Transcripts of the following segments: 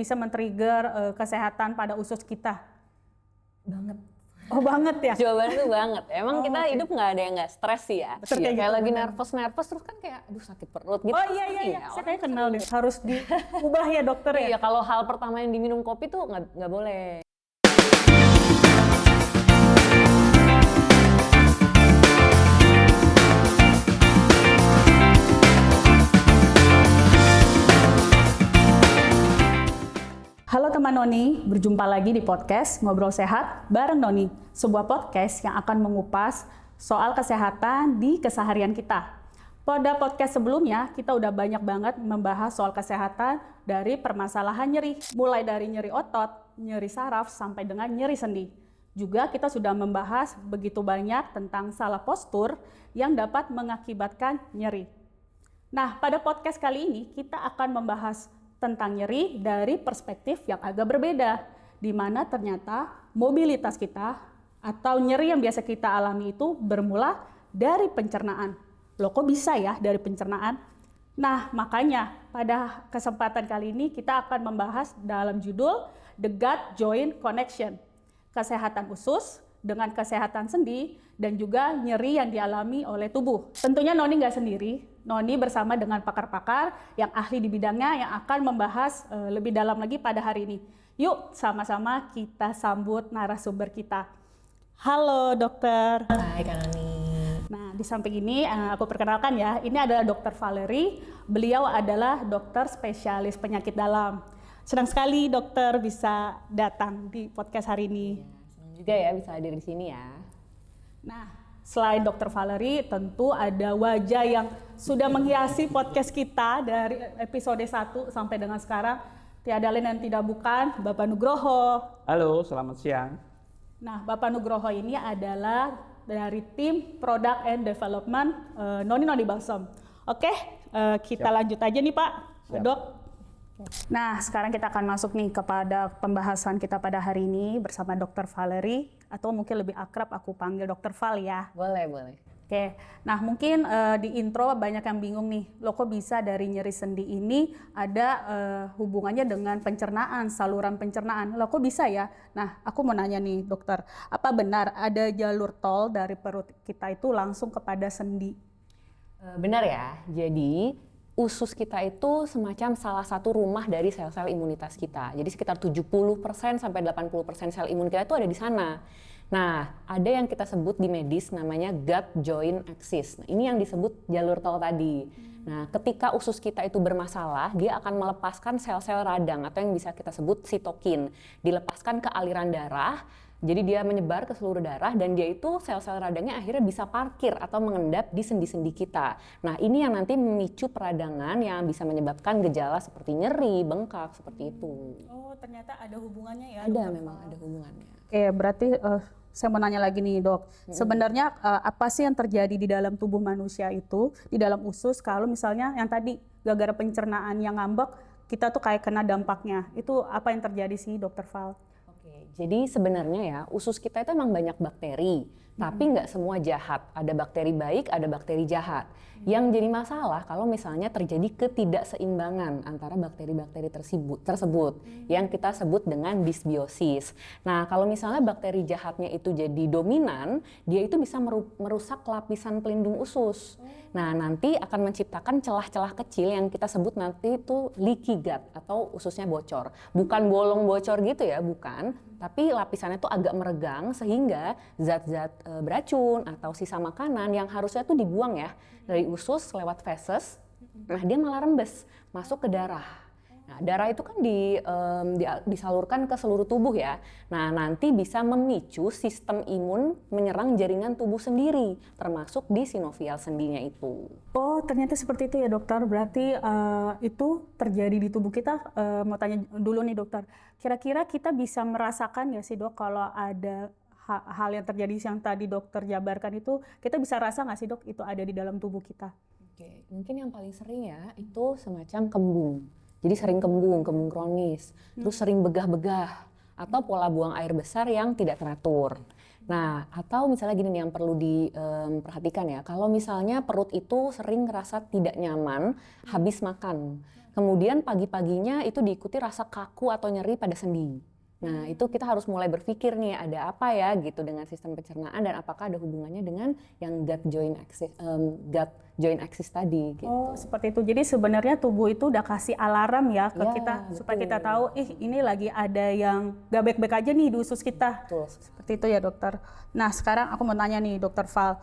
bisa men-trigger kesehatan pada usus kita? Banget. Oh banget ya? Jawaban itu banget. Emang kita hidup nggak ada yang nggak stres sih ya. Betul, Kayak gitu, lagi bener. nervous terus kan kayak aduh sakit perut gitu. Oh iya. Saya kayak kenal deh. Harus diubah ya dokter ya? Iya, kalau hal pertama yang diminum kopi tuh nggak boleh. Halo teman Noni, berjumpa lagi di podcast Ngobrol Sehat bareng Noni, sebuah podcast yang akan mengupas soal kesehatan di keseharian kita. Pada podcast sebelumnya, kita udah banyak banget membahas soal kesehatan dari permasalahan nyeri, mulai dari nyeri otot, nyeri saraf, sampai dengan nyeri sendi. Juga kita sudah membahas begitu banyak tentang salah postur yang dapat mengakibatkan nyeri. Nah, pada podcast kali ini kita akan membahas tentang nyeri dari perspektif yang agak berbeda, di mana ternyata mobilitas kita atau nyeri yang biasa kita alami itu bermula dari pencernaan. Loh kok bisa ya dari pencernaan? Nah makanya pada kesempatan kali ini kita akan membahas dalam judul The Gut-Joint Connection, kesehatan usus dengan kesehatan sendi dan juga nyeri yang dialami oleh tubuh. Tentunya Noni nggak sendiri, Noni bersama dengan pakar-pakar yang ahli di bidangnya yang akan membahas lebih dalam lagi pada hari ini. Yuk sama-sama kita sambut narasumber kita. Halo dokter. Hai Kak Noni. Nah di samping ini aku perkenalkan ya, ini adalah Dokter Valerie. Beliau adalah dokter spesialis penyakit dalam. Senang sekali dokter bisa datang di podcast hari ini. Senang juga ya bisa hadir di sini ya. Nah, selain Dokter Valerie, tentu ada wajah yang sudah menghiasi podcast kita dari episode 1 sampai dengan sekarang. Tiada lain dan tidak bukan Bapak Nugroho. Halo, selamat siang. Nah, Bapak Nugroho ini adalah dari tim Product and Development Noni Balsam. Oke, kita lanjut aja nih Pak, Siap. Dok. Nah, sekarang kita akan masuk nih kepada pembahasan kita pada hari ini bersama Dokter Valerie, atau mungkin lebih akrab aku panggil Dokter Val ya. Boleh. Oke, nah mungkin di intro banyak yang bingung nih, loh kok bisa dari nyeri sendi ini ada hubungannya dengan pencernaan, saluran pencernaan, loh kok bisa ya? Nah aku mau nanya nih dokter, apa benar ada jalur tol dari perut kita itu langsung kepada sendi? Benar ya, jadi usus kita itu semacam salah satu rumah dari sel-sel imunitas kita. Jadi sekitar 70% sampai 80% sel imun kita itu ada di sana. Nah, ada yang kita sebut di medis namanya gut-joint axis. Nah, ini yang disebut jalur tol tadi. Nah, ketika usus kita itu bermasalah, dia akan melepaskan sel-sel radang atau yang bisa kita sebut sitokin. Dilepaskan ke aliran darah. Jadi dia menyebar ke seluruh darah dan dia itu sel-sel radangnya akhirnya bisa parkir atau mengendap di sendi-sendi kita. Nah ini yang nanti memicu peradangan yang bisa menyebabkan gejala seperti nyeri, bengkak, seperti itu. Oh ternyata ada hubungannya ya? Ada, memang ada hubungannya. Oke berarti saya mau nanya lagi nih dok, sebenarnya apa sih yang terjadi di dalam tubuh manusia itu, di dalam usus kalau misalnya yang tadi gara-gara pencernaan yang ngambek, kita tuh kayak kena dampaknya, itu apa yang terjadi sih dokter Val? Jadi sebenarnya ya usus kita itu emang banyak bakteri, tapi nggak semua jahat. Ada bakteri baik, ada bakteri jahat. Yang jadi masalah kalau misalnya terjadi ketidakseimbangan antara bakteri-bakteri tersebut yang kita sebut dengan disbiosis. Nah kalau misalnya bakteri jahatnya itu jadi dominan, dia itu bisa merusak lapisan pelindung usus. Nah nanti akan menciptakan celah-celah kecil yang kita sebut nanti itu leaky gut atau ususnya bocor. Bukan bolong bocor gitu ya, bukan. Tapi lapisannya itu agak meregang sehingga zat-zat beracun atau sisa makanan yang harusnya tuh dibuang ya dari usus lewat feses, nah dia malah rembes masuk ke darah. Nah darah itu kan disalurkan ke seluruh tubuh ya. Nah nanti bisa memicu sistem imun menyerang jaringan tubuh sendiri, termasuk di sinovial sendinya itu. Oh ternyata seperti itu ya dokter, berarti itu terjadi di tubuh kita. Mau tanya dulu nih dokter, kira-kira kita bisa merasakan ya sih dok kalau ada hal yang terjadi yang tadi dokter jabarkan itu, kita bisa rasa nggak sih dok itu ada di dalam tubuh kita? Oke, mungkin yang paling sering ya itu semacam kembung. Jadi sering kembung kronis, terus sering begah-begah atau pola buang air besar yang tidak teratur. Nah, atau misalnya gini nih yang perlu diperhatikan ya, kalau misalnya perut itu sering ngerasa tidak nyaman habis makan. Kemudian pagi-paginya itu diikuti rasa kaku atau nyeri pada sendi. Nah, itu kita harus mulai berpikir nih, ada apa ya gitu dengan sistem pencernaan dan apakah ada hubungannya dengan yang gut joint axis tadi gitu. Oh, seperti itu. Jadi sebenarnya tubuh itu udah kasih alarm ya ke Ya, kita supaya betul. kita tahu, ini lagi ada yang gak baik-baik aja nih di usus kita. Betul. Seperti itu ya dokter. Nah sekarang aku mau nanya nih dokter Val,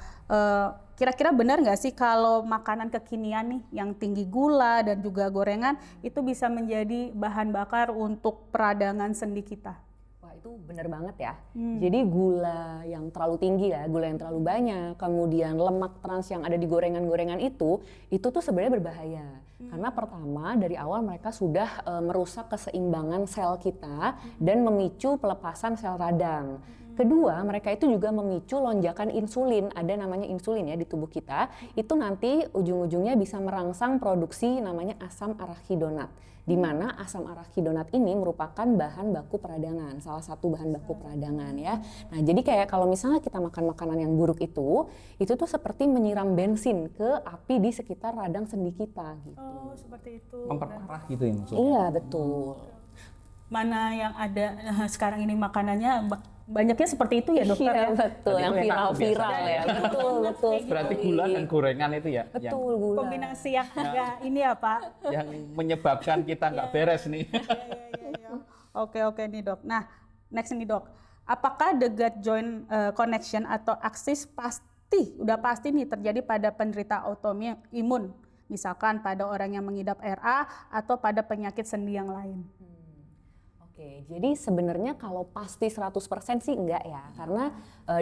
kira-kira benar nggak sih kalau makanan kekinian nih yang tinggi gula dan juga gorengan itu bisa menjadi bahan bakar untuk peradangan sendi kita? Wah, itu benar banget ya. Jadi gula yang terlalu tinggi ya, gula yang terlalu banyak, kemudian lemak trans yang ada di gorengan-gorengan itu tuh sebenarnya berbahaya. Karena pertama dari awal mereka sudah merusak keseimbangan sel kita dan memicu pelepasan sel radang. Kedua, mereka itu juga memicu lonjakan insulin, ada namanya insulin ya di tubuh kita, itu nanti ujung-ujungnya bisa merangsang produksi namanya asam arachidonat, di mana asam arachidonat ini merupakan bahan baku peradangan, salah satu bahan baku peradangan ya. Nah jadi kayak kalau misalnya kita makan makanan yang buruk itu tuh seperti menyiram bensin ke api di sekitar radang sendi kita gitu. Oh seperti itu. Memperparah gitu ya maksudnya? Iya betul. Mana yang ada sekarang ini makanannya banyaknya seperti itu ya dokter? Iya ya? betul, Jadi yang itu enak viral-viral biasanya. ya. Betul. Berarti gula dan gorengan itu ya Betul, gula. Kombinasi yang agak ini ya Pak. yang menyebabkan kita nggak beres nih. Iya. Oke nih dok. Nah next nih dok, apakah the gut joint connection atau axis udah pasti nih terjadi pada penderita autoimun, misalkan pada orang yang mengidap RA atau pada penyakit sendi yang lain? Oke, jadi sebenarnya kalau pasti 100% sih enggak ya, karena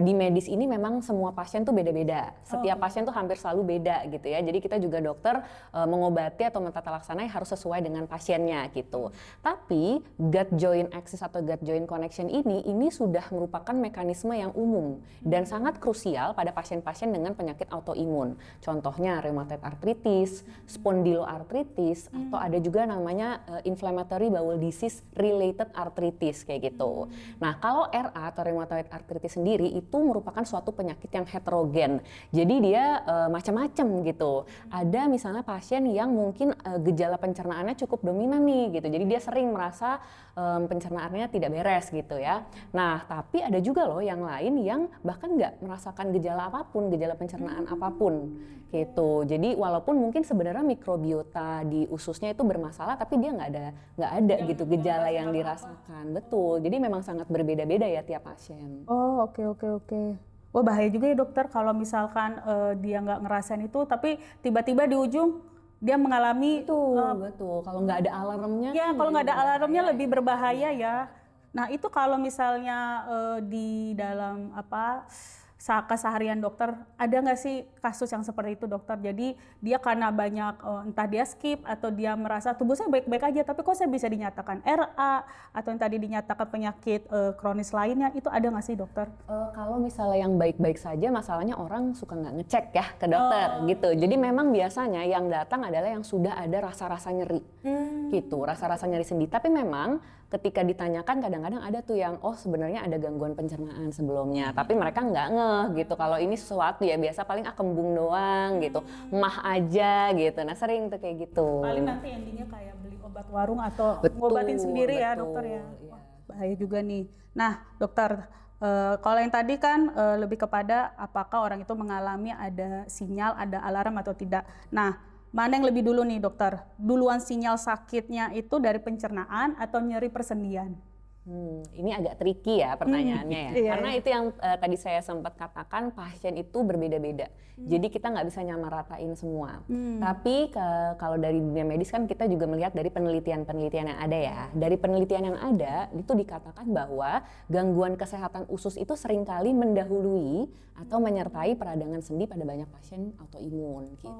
di medis ini memang semua pasien tuh beda-beda. Setiap pasien tuh hampir selalu beda gitu ya. Jadi kita juga dokter mengobati atau mentata laksanai harus sesuai dengan pasiennya gitu. Tapi gut joint axis atau gut joint connection ini sudah merupakan mekanisme yang umum dan sangat krusial pada pasien-pasien dengan penyakit autoimun. Contohnya rheumatoid arthritis, spondyloarthritis, atau ada juga namanya inflammatory bowel disease related arthritis kayak gitu. Nah, kalau RA atau rheumatoid arthritis sendiri itu merupakan suatu penyakit yang heterogen. Jadi dia macam-macam gitu. Ada misalnya pasien yang mungkin gejala pencernaannya cukup dominan nih gitu. Jadi dia sering merasa pencernaannya tidak beres gitu ya. Nah, tapi ada juga loh yang lain yang bahkan nggak merasakan gejala apapun, gejala pencernaan apapun gitu. Jadi walaupun mungkin sebenarnya mikrobiota di ususnya itu bermasalah, tapi dia nggak ada gitu gejala yang dirasakan. Betul. Jadi memang sangat berbeda-beda ya tiap pasien. Oh oke. Wah bahaya juga ya dokter kalau misalkan dia nggak ngerasain itu, tapi tiba-tiba di ujung dia mengalami Betul. Kalau nggak ada alarmnya. ya kan kalau nggak ada jadi alarmnya berbahaya. lebih berbahaya ya. Nah itu kalau misalnya di dalam keseharian dokter ada nggak sih kasus yang seperti itu dokter? Jadi dia karena banyak entah dia skip atau dia merasa tubuh saya baik-baik aja, tapi kok saya bisa dinyatakan RA atau yang tadi dinyatakan penyakit kronis lainnya, itu ada nggak sih dokter? Kalau misalnya yang baik-baik saja, masalahnya orang suka nggak ngecek ya ke dokter gitu. Jadi memang biasanya yang datang adalah yang sudah ada rasa-rasa nyeri gitu, rasa-rasa nyeri sendi. Tapi memang ketika ditanyakan kadang-kadang ada tuh yang sebenarnya ada gangguan pencernaan sebelumnya, tapi mereka nggak ngeh gitu kalau ini sesuatu ya biasa paling kembung doang gitu, mah aja gitu. Nah sering tuh kayak gitu. Paling nanti endingnya kayak beli obat warung atau Betul, ngobatin sendiri ya betul, dokter ya. iya. Wah, bahaya juga nih. Nah dokter, kalau yang tadi kan lebih kepada apakah orang itu mengalami ada sinyal, ada alarm atau tidak. Nah mana yang lebih dulu nih dokter? Duluan sinyal sakitnya itu dari pencernaan atau nyeri persendian? Ini agak tricky ya pertanyaannya ya, Iya, karena itu yang tadi saya sempat katakan pasien itu berbeda-beda, jadi kita nggak bisa nyamaratain semua. Tapi kalau dari dunia medis kan kita juga melihat dari penelitian-penelitian yang ada ya. Dari penelitian yang ada itu dikatakan bahwa gangguan kesehatan usus itu seringkali mendahului atau menyertai peradangan sendi pada banyak pasien autoimun gitu.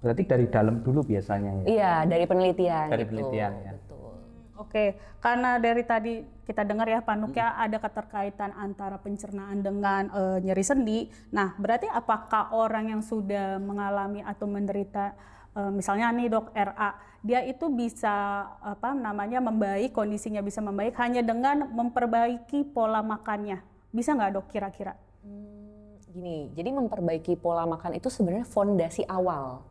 Berarti dari dalam dulu biasanya ya? Iya, dari penelitian. Dari gitu. penelitian ya. Betul. Oke, karena dari tadi kita dengar ya Pak Nuk ya ada keterkaitan antara pencernaan dengan nyeri sendi. Nah, berarti apakah orang yang sudah mengalami atau menderita misalnya nih dok RA, dia itu bisa membaik, kondisinya bisa membaik hanya dengan memperbaiki pola makannya. Bisa nggak dok kira-kira? Gini, jadi memperbaiki pola makan itu sebenarnya fondasi awal.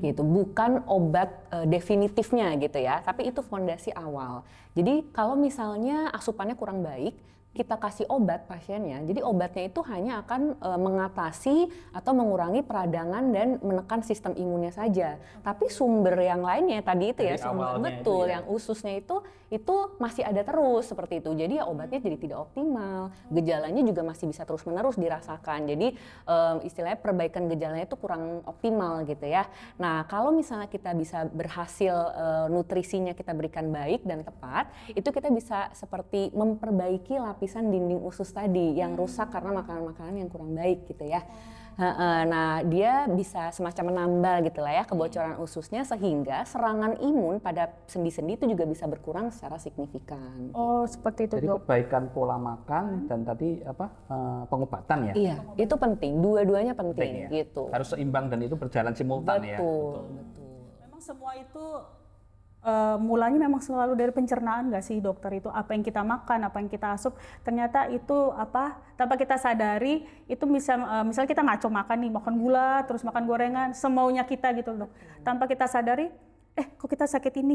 gitu, bukan obat definitifnya gitu ya, tapi itu fondasi awal. Jadi kalau misalnya asupannya kurang baik, kita kasih obat pasiennya, jadi obatnya itu hanya akan mengatasi atau mengurangi peradangan dan menekan sistem imunnya saja. Tapi sumber yang lainnya tadi itu ya, Dari sumber awalnya betul itu ya. yang ususnya itu masih ada terus seperti itu. Jadi ya obatnya jadi tidak optimal, gejalanya juga masih bisa terus-menerus dirasakan. Jadi istilahnya perbaikan gejalanya itu kurang optimal gitu ya. Nah, kalau misalnya kita bisa berhasil nutrisinya kita berikan baik dan tepat, itu kita bisa seperti memperbaiki lapisan dinding usus tadi yang rusak karena makanan-makanan yang kurang baik gitu ya. Nah, dia bisa semacam menambal gitu lah ya kebocoran ususnya sehingga serangan imun pada sendi-sendi itu juga bisa berkurang secara signifikan. Oh, seperti itu, Jadi Dok. perbaikan pola makan dan tadi pengobatan ya. Iya, itu penting. Dua-duanya penting ya. gitu. Harus seimbang dan itu berjalan simultan ya. Betul. Memang semua itu mulanya memang selalu dari pencernaan nggak sih dokter? Itu apa yang kita makan, apa yang kita asup, ternyata itu tanpa kita sadari itu bisa misalnya kita ngaco makan nih, makan gula, terus makan gorengan, semaunya kita gitu dok. Tanpa kita sadari, kok kita sakit ini,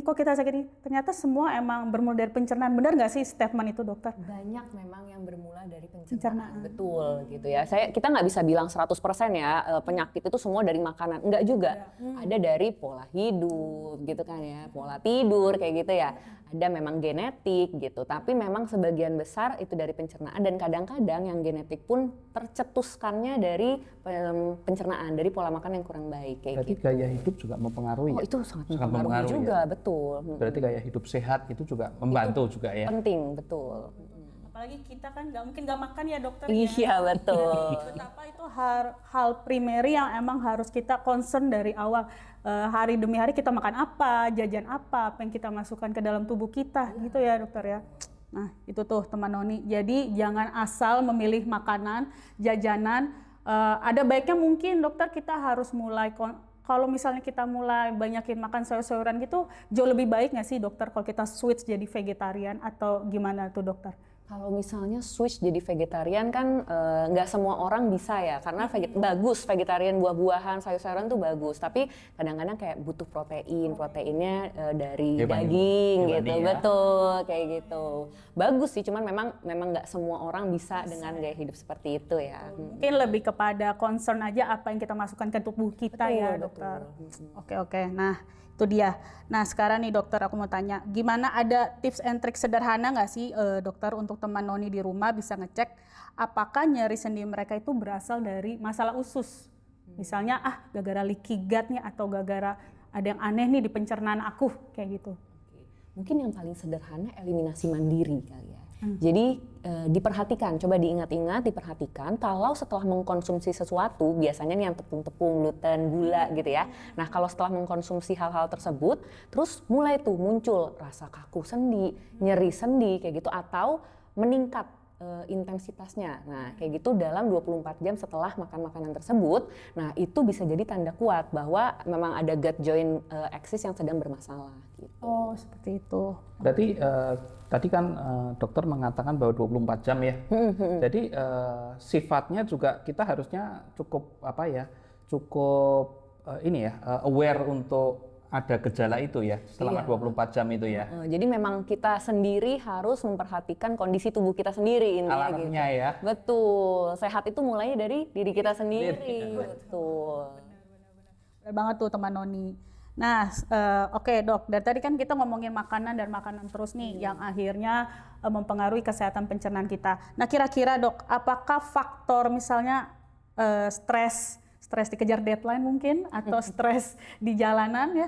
ternyata semua emang bermula dari pencernaan. Benar nggak sih statement itu dokter? Banyak memang yang bermula dari pencernaan. Betul gitu ya. Kita nggak bisa bilang 100% ya penyakit itu semua dari makanan. Enggak juga. Ada dari pola hidup gitu kan ya, pola tidur kayak gitu ya. Ada memang genetik gitu, tapi memang sebagian besar itu dari pencernaan dan kadang-kadang yang genetik pun tercetuskannya dari pencernaan, dari pola makan yang kurang baik kayak Berarti gitu. gaya hidup juga mempengaruhi ya? Itu sangat mempengaruhi mempengaruhi juga, ya? betul. Berarti gaya hidup sehat itu juga membantu juga ya? Penting, betul. Apalagi kita kan nggak mungkin nggak makan ya dokter. Iya, betul. Betapa itu hal primary yang emang harus kita concern dari awal. Hari demi hari kita makan apa, jajan apa yang kita masukkan ke dalam tubuh kita gitu ya dokter ya. Nah itu tuh teman Noni, jadi jangan asal memilih makanan, jajanan. Ada baiknya mungkin dokter kita harus mulai, kalau misalnya kita mulai banyakin makan sayur-sayuran gitu, jauh lebih baik nggak sih dokter kalau kita switch jadi vegetarian atau gimana tuh dokter? Kalau misalnya switch jadi vegetarian kan nggak semua orang bisa ya, karena bagus vegetarian buah-buahan, sayur-sayuran tuh bagus, tapi kadang-kadang kayak butuh proteinnya dari daging gitu, ya. betul kayak gitu. Bagus sih, cuman memang nggak semua orang bisa dengan gaya hidup seperti itu ya. Mungkin lebih kepada concern aja apa yang kita masukkan ke tubuh kita ya dokter. Oke. Nah itu dia. Nah sekarang nih dokter aku mau tanya, gimana ada tips and trik sederhana nggak sih dokter untuk teman Noni di rumah bisa ngecek apakah nyeri sendi mereka itu berasal dari masalah usus. Misalnya gara-gara leaky gut nih atau gara-gara ada yang aneh nih di pencernaan aku kayak gitu. Mungkin yang paling sederhana eliminasi mandiri kali ya. Jadi diperhatikan, coba diingat-ingat, diperhatikan kalau setelah mengkonsumsi sesuatu, biasanya nih yang tepung-tepung, gluten, gula gitu ya. Nah kalau setelah mengkonsumsi hal-hal tersebut, terus mulai tuh muncul rasa kaku sendi, nyeri sendi kayak gitu, atau meningkat intensitasnya. Nah kayak gitu dalam 24 jam setelah makan makanan tersebut, nah itu bisa jadi tanda kuat bahwa memang ada gut joint axis yang sedang bermasalah gitu. Oh seperti itu. Berarti tadi kan dokter mengatakan bahwa 24 jam ya. Jadi sifatnya juga kita harusnya cukup aware untuk ada gejala itu ya selama 24 jam itu ya. Jadi memang kita sendiri harus memperhatikan kondisi tubuh kita sendiri intinya Alarmnya gitu. ya. Betul. Sehat itu mulainya dari diri kita sendiri. Betul. Benar banget tuh teman Noni. Nah, oke dok, dari tadi kan kita ngomongin makanan dan makanan terus nih yang akhirnya mempengaruhi kesehatan pencernaan kita. Nah kira-kira dok, apakah faktor misalnya stres dikejar deadline mungkin atau stres di jalanan ya,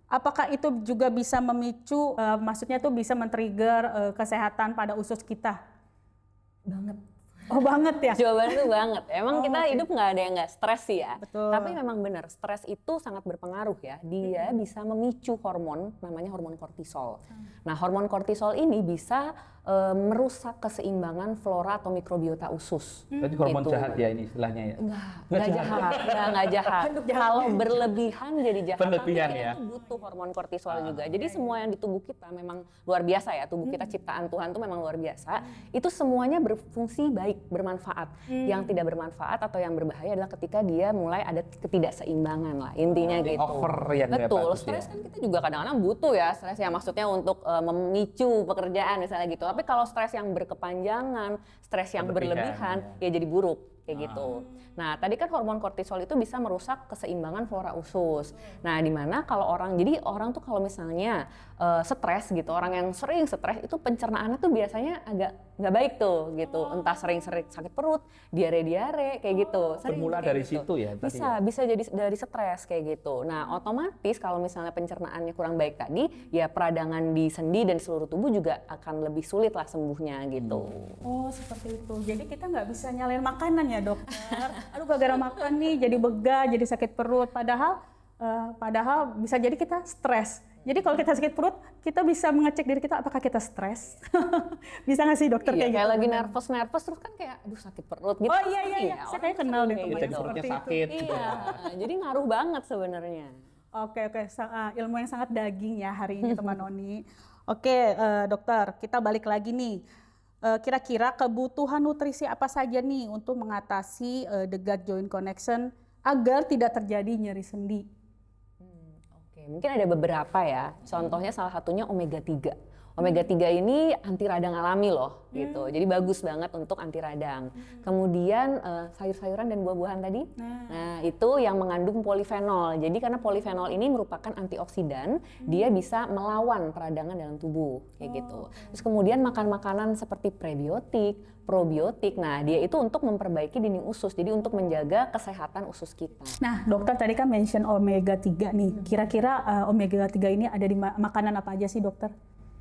apakah itu juga bisa memicu, maksudnya tuh bisa men-trigger kesehatan pada usus kita? Banget. Oh banget ya? Jawabannya tuh banget. Emang kita hidup nggak ada yang nggak stres sih ya. Betul. Tapi memang benar, stres itu sangat berpengaruh ya. Dia bisa memicu hormon, namanya hormon kortisol. Nah hormon kortisol ini bisa merusak keseimbangan flora atau mikrobiota usus. Berarti hormon Gitu. jahat ya ini istilahnya ya. Nggak jahat. Kalau berlebihan jadi jahat. Berlebihan Tapi kita ya. tuh butuh hormon kortisol juga. Jadi semua yang di tubuh kita memang luar biasa ya. Tubuh kita ciptaan Tuhan tuh memang luar biasa. Itu semuanya berfungsi baik baik, bermanfaat. Yang tidak bermanfaat atau yang berbahaya adalah ketika dia mulai ada ketidakseimbangan lah, intinya gitu. Over yang nggak Betul, bagus stres ya. kan kita juga kadang-kadang butuh ya stres yang maksudnya untuk memicu pekerjaan misalnya gitu. Tapi kalau stres yang berkepanjangan, stres yang berlebihan, ya jadi buruk kayak gitu. Nah, tadi kan hormon kortisol itu bisa merusak keseimbangan flora usus. Nah, di mana kalau jadi orang tuh kalau misalnya stres gitu, orang yang sering stres itu pencernaannya tuh biasanya agak nggak baik tuh gitu. Entah sering-sering sakit perut, diare-diare kayak gitu. Sering Bermula kayak dari gitu. situ ya tadi Bisa jadi dari stres kayak gitu. Nah, otomatis kalau misalnya pencernaannya kurang baik tadi, ya peradangan di sendi dan seluruh tubuh juga akan lebih sulit lah sembuhnya gitu. Oh, seperti itu. Jadi kita nggak bisa nyalain makanan ya, dokter. Aduh, gara-gara makan nih jadi begah, jadi sakit perut. Padahal bisa jadi kita stres. Jadi kalau kita sakit perut, kita bisa mengecek diri kita apakah kita stres. Bisa nggak sih dokter Iya, kayak kayak gitu? lagi nervous terus kan kayak aduh sakit perut gitu. Oh iya. Saya orang kayak kenal sering deh kayak teman jadi gitu. perutnya seperti itu. sakit gitu Iya, ya. jadi ngaruh banget sebenarnya. Oke. Ilmu yang sangat daging ya hari ini teman Noni. Oke, dokter, kita balik lagi nih. Kira-kira kebutuhan nutrisi apa saja nih untuk mengatasi the gut joint connection agar tidak terjadi nyeri sendi? Oke, mungkin ada beberapa ya. Contohnya salah satunya omega 3. Omega 3 ini anti radang alami loh gitu. Jadi bagus banget untuk anti radang. Kemudian sayur-sayuran dan buah-buahan tadi. Nah, itu yang mengandung polifenol. Jadi karena polifenol ini merupakan antioksidan, dia bisa melawan peradangan dalam tubuh kayak gitu. Terus kemudian makan makanan seperti prebiotik, probiotik. Nah, dia itu untuk memperbaiki dinding usus. Jadi untuk menjaga kesehatan usus kita. Nah, dokter tadi kan mention omega 3 nih. Kira-kira omega 3 ini ada di makanan apa aja sih, dokter?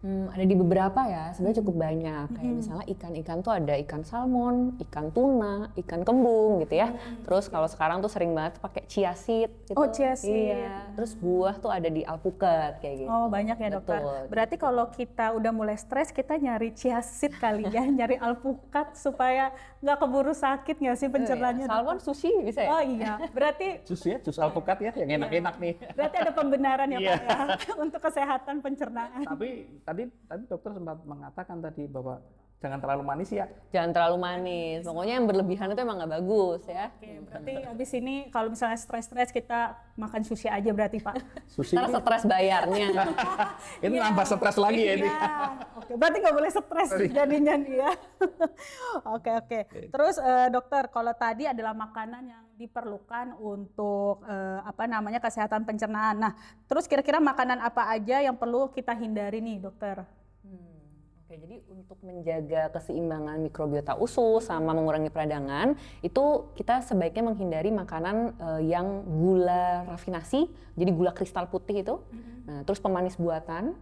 Ada di beberapa ya, sebenarnya cukup banyak. Kayak misalnya ikan-ikan tuh ada ikan salmon, ikan tuna, ikan kembung gitu ya. Terus kalau sekarang tuh sering banget pakai chia seed gitu. Oh, chia seed. Iya. Terus buah tuh ada di alpukat kayak gitu. Oh, banyak ya dokter. Betul. Berarti kalau kita udah mulai stres, kita nyari chia seed kali ya, nyari alpukat supaya nggak keburu sakit nggak sih pencernaannya? Salmon sushi bisa ya? Oh iya, berarti Jus alpukat ya yang enak-enak nih. berarti ada pembenaran ya Iya. Pak ya untuk kesehatan pencernaan. Tapi tadi dokter sempat mengatakan tadi bahwa jangan terlalu manis ya. Jangan terlalu manis. Pokoknya yang berlebihan itu emang nggak bagus ya. Oke, berarti habis ini kalau misalnya stres-stres kita makan sushi aja berarti Pak. Sushi Ntar stres bayarnya. itu nambah stres lagi ya ini. Iya. Oke, berarti nggak boleh stres jadinya nih ya. Oke. Terus dokter, kalau tadi adalah makanan yang diperlukan untuk kesehatan pencernaan. Nah, terus kira-kira makanan apa aja yang perlu kita hindari nih, dokter? Oke, jadi untuk menjaga keseimbangan mikrobiota usus sama mengurangi peradangan, itu kita sebaiknya menghindari makanan yang gula rafinasi, jadi gula kristal putih itu. Nah, terus pemanis buatan,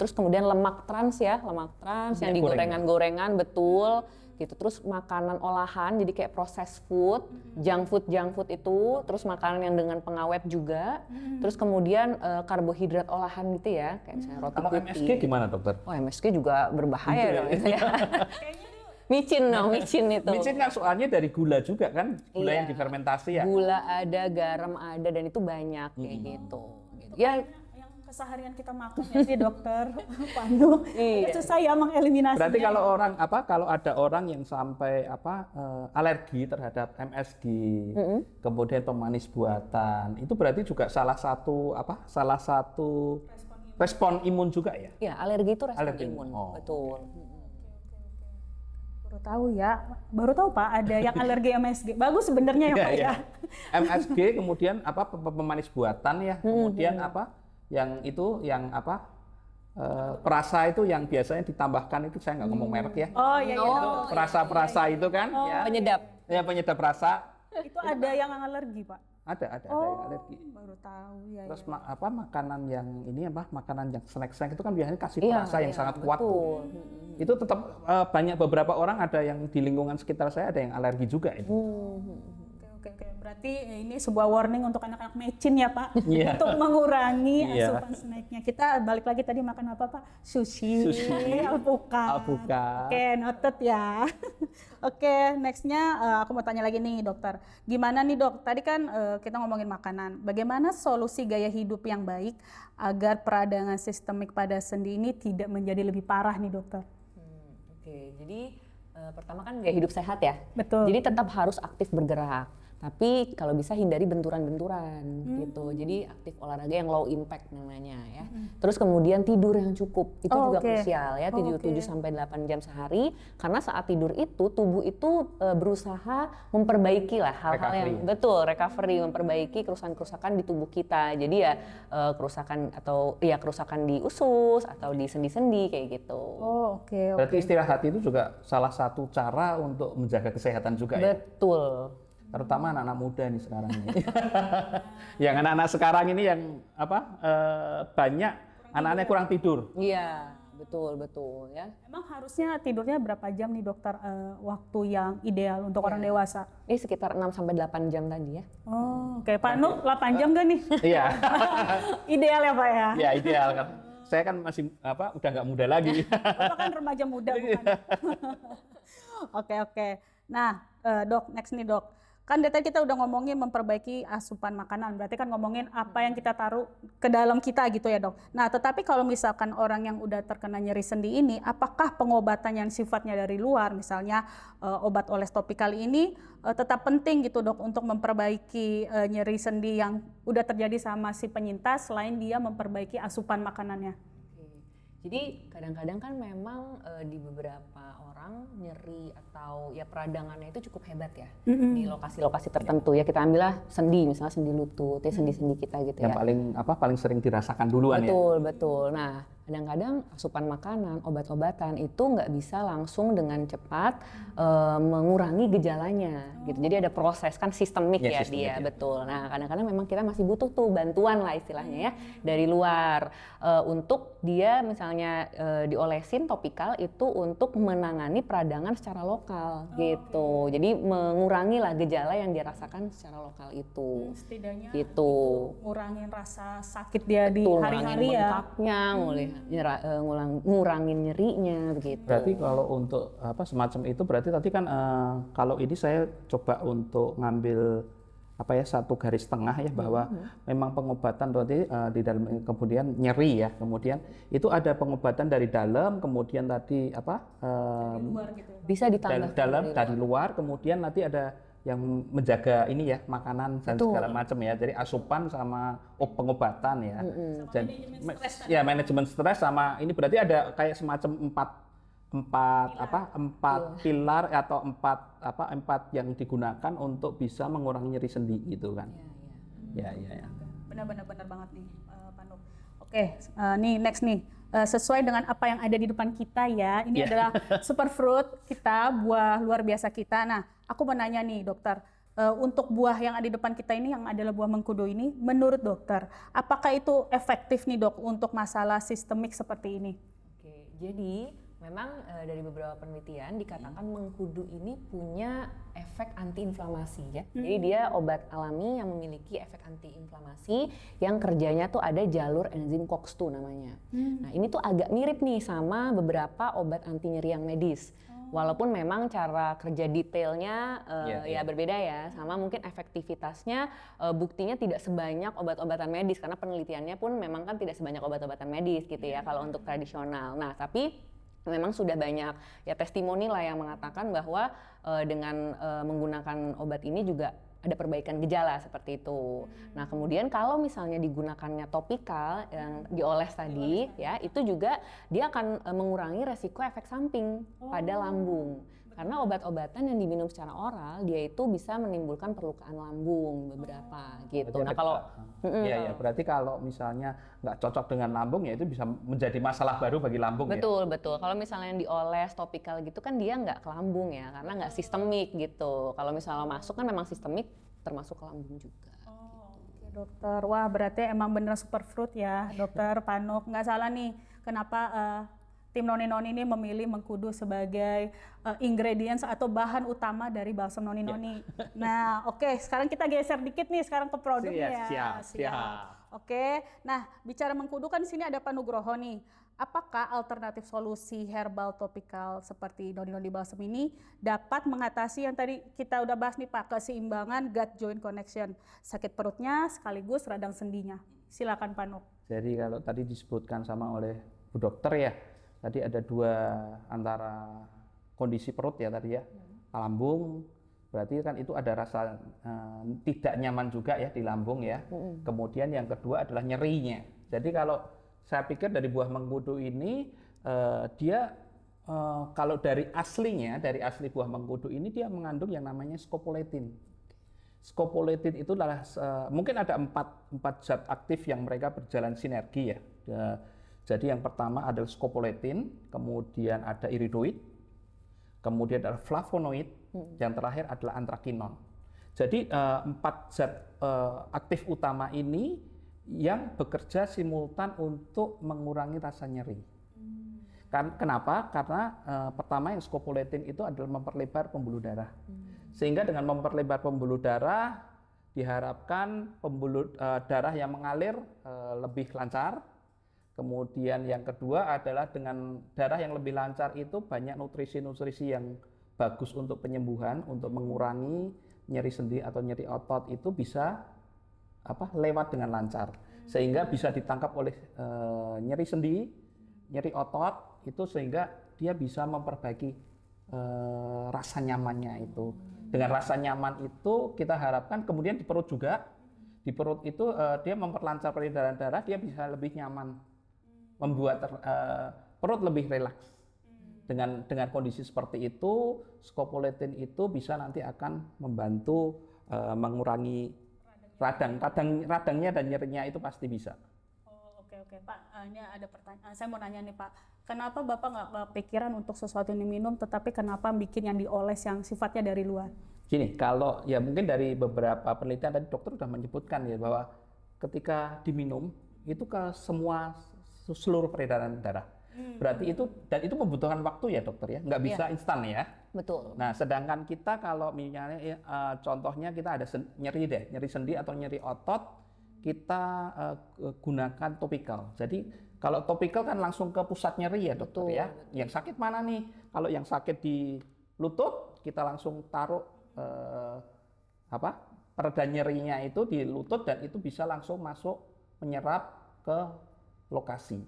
terus kemudian lemak trans yang Minyak digoreng-gorengan betul. Gitu. Terus makanan olahan jadi kayak processed food, junk food itu, terus makanan yang dengan pengawet juga, terus kemudian karbohidrat olahan gitu ya, kayak misalnya roti Kalau putih. MSG gimana dokter? Oh, MSG juga berbahaya dong ya. Micin itu. Micin kan soalnya dari gula juga kan, gula Iya. yang difermentasi ya. Gula ada, garam ada, dan itu banyak kayak gitu. Ya, Yang keseharian kita makan ya sih dokter Pandu. Iya. Susah ya mengeliminasinya. Berarti kalau ada orang yang sampai alergi terhadap MSG, kemudian pemanis buatan, itu berarti juga salah satu respon imun juga ya? ya alergi itu respon Alergi. imun, Oh. betul. Baru tahu Pak ada yang alergi MSG. Bagus sebenarnya ya Pak ya. MSG kemudian pemanis buatan ya, kemudian perasa itu yang biasanya ditambahkan itu saya nggak ngomong merek ya. Oh iya. Perasa itu kan ya. Penyedap. Ya penyedap rasa. Itu ada yang alergi Pak. Ada yang alergi. Baru tahu ya. Terus makanan yang makanan yang snack itu kan biasanya kasih Iya, perasa yang sangat kuat. betul. Itu tetap beberapa orang ada yang di lingkungan sekitar saya ada yang alergi juga itu. Oke. Berarti ini sebuah warning untuk anak-anak mecin ya Pak. Iya. Untuk mengurangi Iya. asupan snacknya. Kita balik lagi tadi makan apa Pak? Sushi. Alpukat. Oke, noted ya. Oke, nextnya aku mau tanya lagi nih dokter. Gimana nih dok? Tadi kan kita ngomongin makanan. Bagaimana solusi gaya hidup yang baik agar peradangan sistemik pada sendi ini tidak menjadi lebih parah nih dokter? Oke, jadi Pertama kan gaya hidup sehat ya. Betul. Jadi tetap harus aktif bergerak. Tapi kalau bisa hindari benturan-benturan gitu. Jadi aktif olahraga yang low impact namanya ya. Terus kemudian tidur yang cukup. Itu juga krusial ya. 7-8 jam sehari. Karena saat tidur itu tubuh itu berusaha memperbaiki lah hal-hal yang betul, recovery, memperbaiki kerusakan-kerusakan di tubuh kita. Jadi ya kerusakan di usus atau di sendi-sendi kayak gitu. Berarti istirahat itu juga salah satu cara untuk menjaga kesehatan juga ya. Betul. Terutama anak-anak muda nih sekarang ini. Yang anak-anak sekarang ini yang banyak anak-anaknya kurang tidur. Iya, betul ya. Emang harusnya tidurnya berapa jam nih dokter, waktu yang ideal untuk orang dewasa? Ini sekitar 6-8 jam tadi ya. Oke. Pak Nuk 8 jam gak nih? Iya. Ideal ya Pak ya? Ya ideal kan. Saya kan masih udah nggak muda lagi. Bapak kan remaja muda bukan? Oke. Nah, Dok, next nih Dok. Kan dari tadi kita udah ngomongin memperbaiki asupan makanan, berarti kan ngomongin apa yang kita taruh ke dalam kita gitu ya Dok. Nah, tetapi kalau misalkan orang yang udah terkena nyeri sendi ini, apakah pengobatan yang sifatnya dari luar, misalnya obat oles topikal ini tetap penting gitu Dok untuk memperbaiki nyeri sendi yang udah terjadi sama si penyintas selain dia memperbaiki asupan makanannya? Jadi kadang-kadang kan memang di beberapa orang nyeri atau ya peradangannya itu cukup hebat ya di lokasi-lokasi tertentu ya. Kita ambillah sendi, misalnya sendi lutut, ya sendi-sendi kita gitu ya. Yang paling sering dirasakan duluan ya. Betul. Nah, kadang-kadang asupan makanan, obat-obatan itu nggak bisa langsung dengan cepat mengurangi gejalanya gitu. Jadi ada proses kan sistemik ya dia, betul. Nah, kadang-kadang memang kita masih butuh tuh bantuan lah istilahnya ya dari luar untuk dia misalnya diolesin topikal itu untuk menangani peradangan secara lokal gitu. Jadi mengurangi lah gejala yang dirasakan secara lokal itu. Setidaknya gitu. Ngurangin rasa sakit dia di hari-hari ya. Ngurangin nyerinya begitu. Berarti kalau untuk semacam itu berarti tadi kan kalau ini saya coba untuk ngambil 1 garis tengah ya bahwa memang pengobatan tadi di dalam kemudian nyeri ya, kemudian itu ada pengobatan dari dalam, kemudian tadi dari luar gitu. Bisa ditambah dari luar, kemudian nanti ada yang menjaga ini ya makanan dan segala macam ya, jadi asupan sama pengobatan ya. Dan manajemen stres sama ini berarti ada kayak semacam empat pilar atau empat yang digunakan untuk bisa mengurangi nyeri sendi gitu kan. Ya. Benar banget nih Pak Nuk. Oke, nih next nih. Sesuai dengan apa yang ada di depan kita ya. Ini adalah superfruit kita, buah luar biasa kita. Nah, aku mau nanya nih dokter, untuk buah yang ada di depan kita ini yang adalah buah mengkudu ini, menurut dokter, apakah itu efektif nih Dok untuk masalah sistemik seperti ini? Oke, jadi memang dari beberapa penelitian dikatakan mengkudu ini punya efek antiinflamasi ya. Jadi dia obat alami yang memiliki efek antiinflamasi yang kerjanya tuh ada jalur enzim COX-2 namanya. Nah, ini tuh agak mirip nih sama beberapa obat anti nyeri yang medis. Walaupun memang cara kerja detailnya ya berbeda ya, sama mungkin efektivitasnya buktinya tidak sebanyak obat-obatan medis karena penelitiannya pun memang kan tidak sebanyak obat-obatan medis gitu ya kalau untuk tradisional. Nah, tapi memang sudah banyak ya testimoni lah yang mengatakan bahwa dengan menggunakan obat ini juga ada perbaikan gejala seperti itu. Nah, kemudian kalau misalnya digunakannya topikal yang dioles tadi ya, itu juga dia akan mengurangi resiko efek samping pada lambung. Karena obat-obatan yang diminum secara oral dia itu bisa menimbulkan perlukaan lambung beberapa gitu. Nah, kalau berarti kalau misalnya nggak cocok dengan lambung ya itu bisa menjadi masalah baru bagi lambung. Betul. Kalau misalnya yang dioles topikal gitu kan dia nggak ke lambung ya, karena nggak sistemik gitu. Kalau misalnya masuk kan memang sistemik termasuk ke lambung juga. Oke, dokter. Wah, berarti emang bener superfruit ya, dokter Pak Nuk. Nggak salah nih, kenapa tim Noni-Noni ini memilih mengkudu sebagai ingredients atau bahan utama dari balsam Noni-Noni. Nah, oke, sekarang kita geser dikit nih sekarang ke produknya. Siap. Oke, nah bicara mengkudu kan di sini ada Pak Nugroho nih. Apakah alternatif solusi herbal topikal seperti Noni-Noni balsam ini dapat mengatasi yang tadi kita udah bahas nih Pak, keseimbangan gut joint connection, sakit perutnya sekaligus radang sendinya. Silakan Pak Nuk. Jadi kalau tadi disebutkan sama oleh Bu Dokter ya, tadi ada dua antara kondisi perut ya tadi ya, lambung, berarti kan itu ada rasa tidak nyaman juga ya di lambung ya. Kemudian yang kedua adalah nyerinya. Jadi kalau saya pikir dari buah mengkudu ini dia kalau dari asli buah mengkudu ini dia mengandung yang namanya scopoletin. Scopoletin itu adalah mungkin ada empat zat aktif yang mereka berjalan sinergi ya. Jadi yang pertama adalah scopoletin, kemudian ada iridoid, kemudian ada flavonoid, yang terakhir adalah antrakinon. Jadi 4 zat aktif utama ini yang bekerja simultan untuk mengurangi rasa nyeri. Kenapa? Karena pertama yang scopoletin itu adalah memperlebar pembuluh darah. Sehingga dengan memperlebar pembuluh darah diharapkan pembuluh darah yang mengalir lebih lancar. Kemudian yang kedua adalah dengan darah yang lebih lancar itu banyak nutrisi-nutrisi yang bagus untuk penyembuhan, untuk mengurangi nyeri sendi atau nyeri otot itu bisa lewat dengan lancar. Sehingga bisa ditangkap oleh nyeri sendi, nyeri otot itu sehingga dia bisa memperbaiki rasa nyamannya itu. Dengan rasa nyaman itu kita harapkan kemudian di perut juga. Di perut itu dia memperlancar peredaran darah, dia bisa lebih nyaman. Membuat perut lebih rileks. Dengan kondisi seperti itu, scopoletin itu bisa nanti akan membantu mengurangi radangnya dan nyerinya itu pasti bisa. Oh, oke Pak. Ini ada pertanyaan. Saya mau nanya nih Pak, kenapa Bapak nggak kepikiran untuk sesuatu yang diminum, tetapi kenapa bikin yang dioles yang sifatnya dari luar? Gini, kalau ya mungkin dari beberapa penelitian tadi dokter sudah menyebutkan ya bahwa ketika diminum itu ke seluruh peredaran darah. Berarti itu dan itu membutuhkan waktu ya dokter ya, nggak bisa instan ya. Betul. Nah sedangkan kita kalau misalnya contohnya kita ada nyeri sendi atau nyeri otot, kita gunakan topikal. Jadi kalau topikal kan langsung ke pusat nyeri ya dokter ya. Yang sakit mana nih? Kalau yang sakit di lutut kita langsung taruh pereda nyerinya itu di lutut dan itu bisa langsung masuk menyerap ke lokasi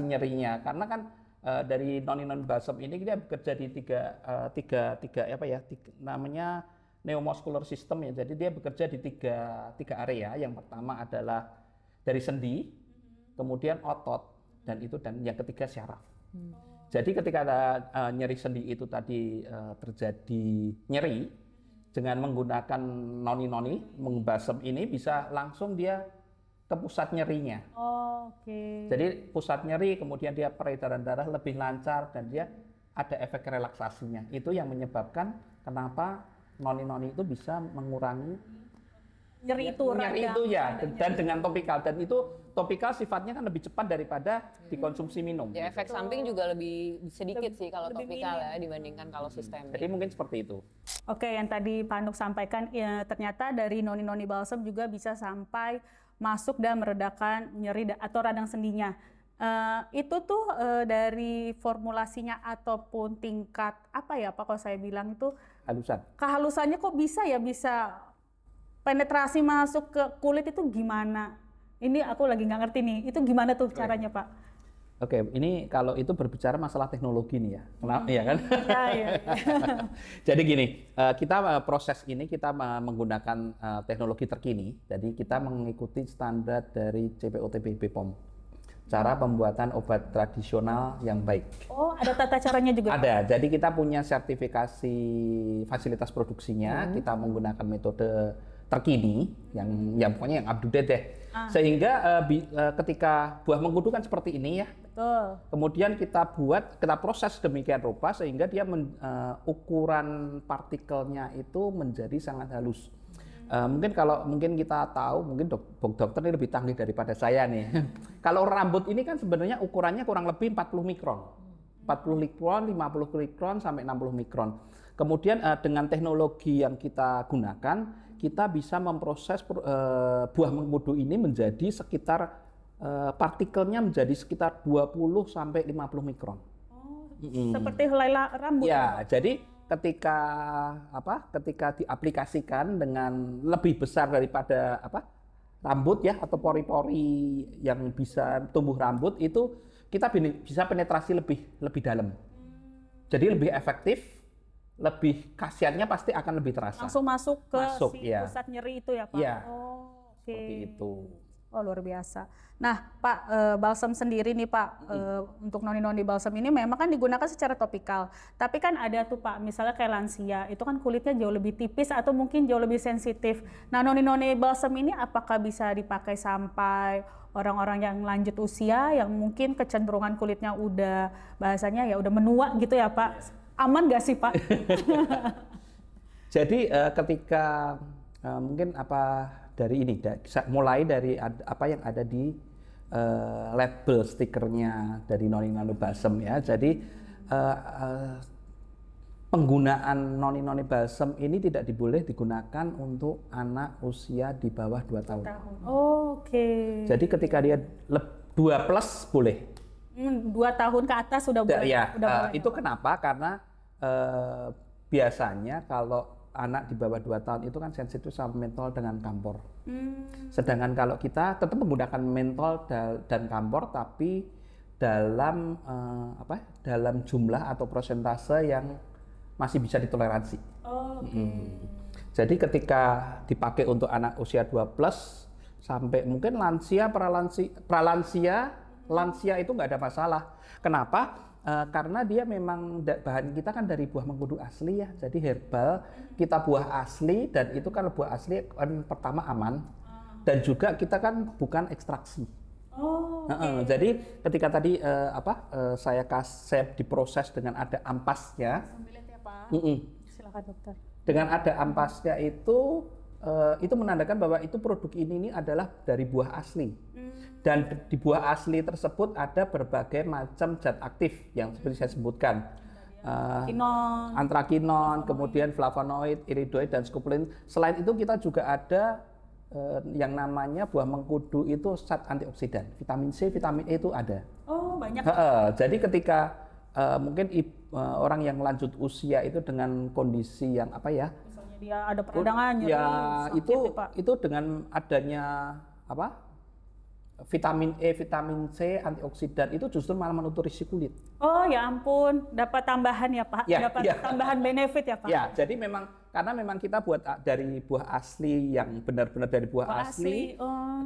nyerinya. Karena kan dari non balsam ini dia bekerja di tiga namanya neuromuscular system ya. Jadi dia bekerja di tiga area. Yang pertama adalah dari sendi, kemudian otot dan yang ketiga syaraf. Jadi ketika ada nyeri sendi itu tadi terjadi nyeri dengan menggunakan noni balsam ini bisa langsung dia ke pusat nyerinya. Oke. Jadi pusat nyeri, kemudian dia peredaran darah lebih lancar dan dia ada efek relaksasinya. Itu yang menyebabkan kenapa noni itu bisa mengurangi nyeri itu ya. Dan dengan topikal, dan itu topikal sifatnya kan lebih cepat daripada dikonsumsi minum. Ya efek samping juga lebih sedikit sih kalau topikal ya dibandingkan kalau sistemik. Jadi mungkin seperti itu. Oke, yang tadi Pak Anduk sampaikan ya, ternyata dari noni balsam juga bisa sampai masuk dan meredakan nyeri atau radang sendinya. Itu tuh dari formulasinya ataupun tingkat apa ya Pak kalau saya bilang itu kehalusannya kok bisa penetrasi masuk ke kulit itu gimana? Ini aku lagi nggak ngerti nih, itu gimana tuh caranya Pak? Oke, ini kalau itu berbicara masalah teknologi nih ya, ya kan? Iya. Jadi gini, proses ini kita menggunakan teknologi terkini. Jadi kita mengikuti standar dari CPOTB BPOM, cara pembuatan obat tradisional yang baik. Oh, ada tata caranya juga? Ada. Jadi kita punya sertifikasi fasilitas produksinya. Kita menggunakan metode terkini yang pokoknya yang up to date deh. Sehingga ketika buah mengkudu kan seperti ini ya. Betul. Kemudian kita proses demikian rupa sehingga dia ukuran partikelnya itu menjadi sangat halus. Mungkin kita tahu, mungkin dokter ini lebih tangguh daripada saya nih. Kalau rambut ini kan sebenarnya ukurannya kurang lebih 40 mikron. 40 mikron, 50 mikron sampai 60 mikron. Kemudian dengan teknologi yang kita gunakan, kita bisa memproses buah mengkudu ini menjadi sekitar partikelnya menjadi sekitar 20 sampai 50 mikron. Seperti helai rambut. Ya, jadi ketika diaplikasikan dengan lebih besar daripada rambut ya atau pori-pori yang bisa tumbuh rambut itu kita bisa penetrasi lebih dalam. Jadi lebih efektif, lebih khasiatnya pasti akan lebih terasa. Langsung masuk ke ya. pusat nyeri itu ya Pak? Iya. Oh, oke. Seperti itu. Oh, luar biasa. Nah, Pak, balsam sendiri nih Pak, untuk noni-noni balsam ini memang kan digunakan secara topikal. Tapi kan ada tuh Pak, misalnya kayak lansia, itu kan kulitnya jauh lebih tipis atau mungkin jauh lebih sensitif. Nah, noni-noni balsam ini apakah bisa dipakai sampai orang-orang yang lanjut usia, yang mungkin kecenderungan kulitnya udah, bahasanya ya udah menua gitu ya Pak? Aman gak sih Pak? Jadi ketika mungkin dari ini, mulai dari apa yang ada di label stikernya dari noni-noni balsam ya. Jadi penggunaan noni-noni balsam ini tidak boleh digunakan untuk anak usia di bawah 2 tahun. Oke. Jadi ketika dia 2+ boleh. 2 tahun ke atas sudah boleh. Ya, boleh. itu kenapa? Karena biasanya kalau anak di bawah 2 tahun itu kan sensitif sama mentol dengan kampor. Sedangkan kalau kita tetap menggunakan mentol dan kampor, tapi dalam dalam jumlah atau persentase yang masih bisa ditoleransi. Jadi ketika dipakai untuk anak usia 2+ sampai mungkin lansia, lansia itu nggak ada masalah. Kenapa? Karena dia memang bahan kita kan dari buah mengkudu asli ya, jadi herbal, kita buah asli, dan itu kan buah asli kan pertama aman, dan juga kita kan bukan ekstraksi. Jadi ketika tadi saya diproses dengan ada ampasnya. Sambil lihat ya Pak. Silakan dokter. Dengan ada ampasnya itu menandakan bahwa itu produk ini adalah dari buah asli. Dan di buah asli tersebut ada berbagai macam zat aktif yang seperti saya sebutkan. Antrakinon, kemudian flavonoid, iridoid, dan skopolin. Selain itu kita juga ada yang namanya buah mengkudu itu zat antioksidan. Vitamin C, vitamin E itu ada. Oh, banyak. Jadi ketika mungkin orang yang lanjut usia itu dengan kondisi yang Misalnya dia ada peradangan, nyeri, sakit, itu dengan adanya vitamin E, vitamin C, antioksidan itu justru malah menutrisi kulit. Oh ya ampun, dapat tambahan ya Pak, tambahan benefit ya Pak. Ya, jadi karena memang kita buat dari buah asli yang benar-benar dari buah asli.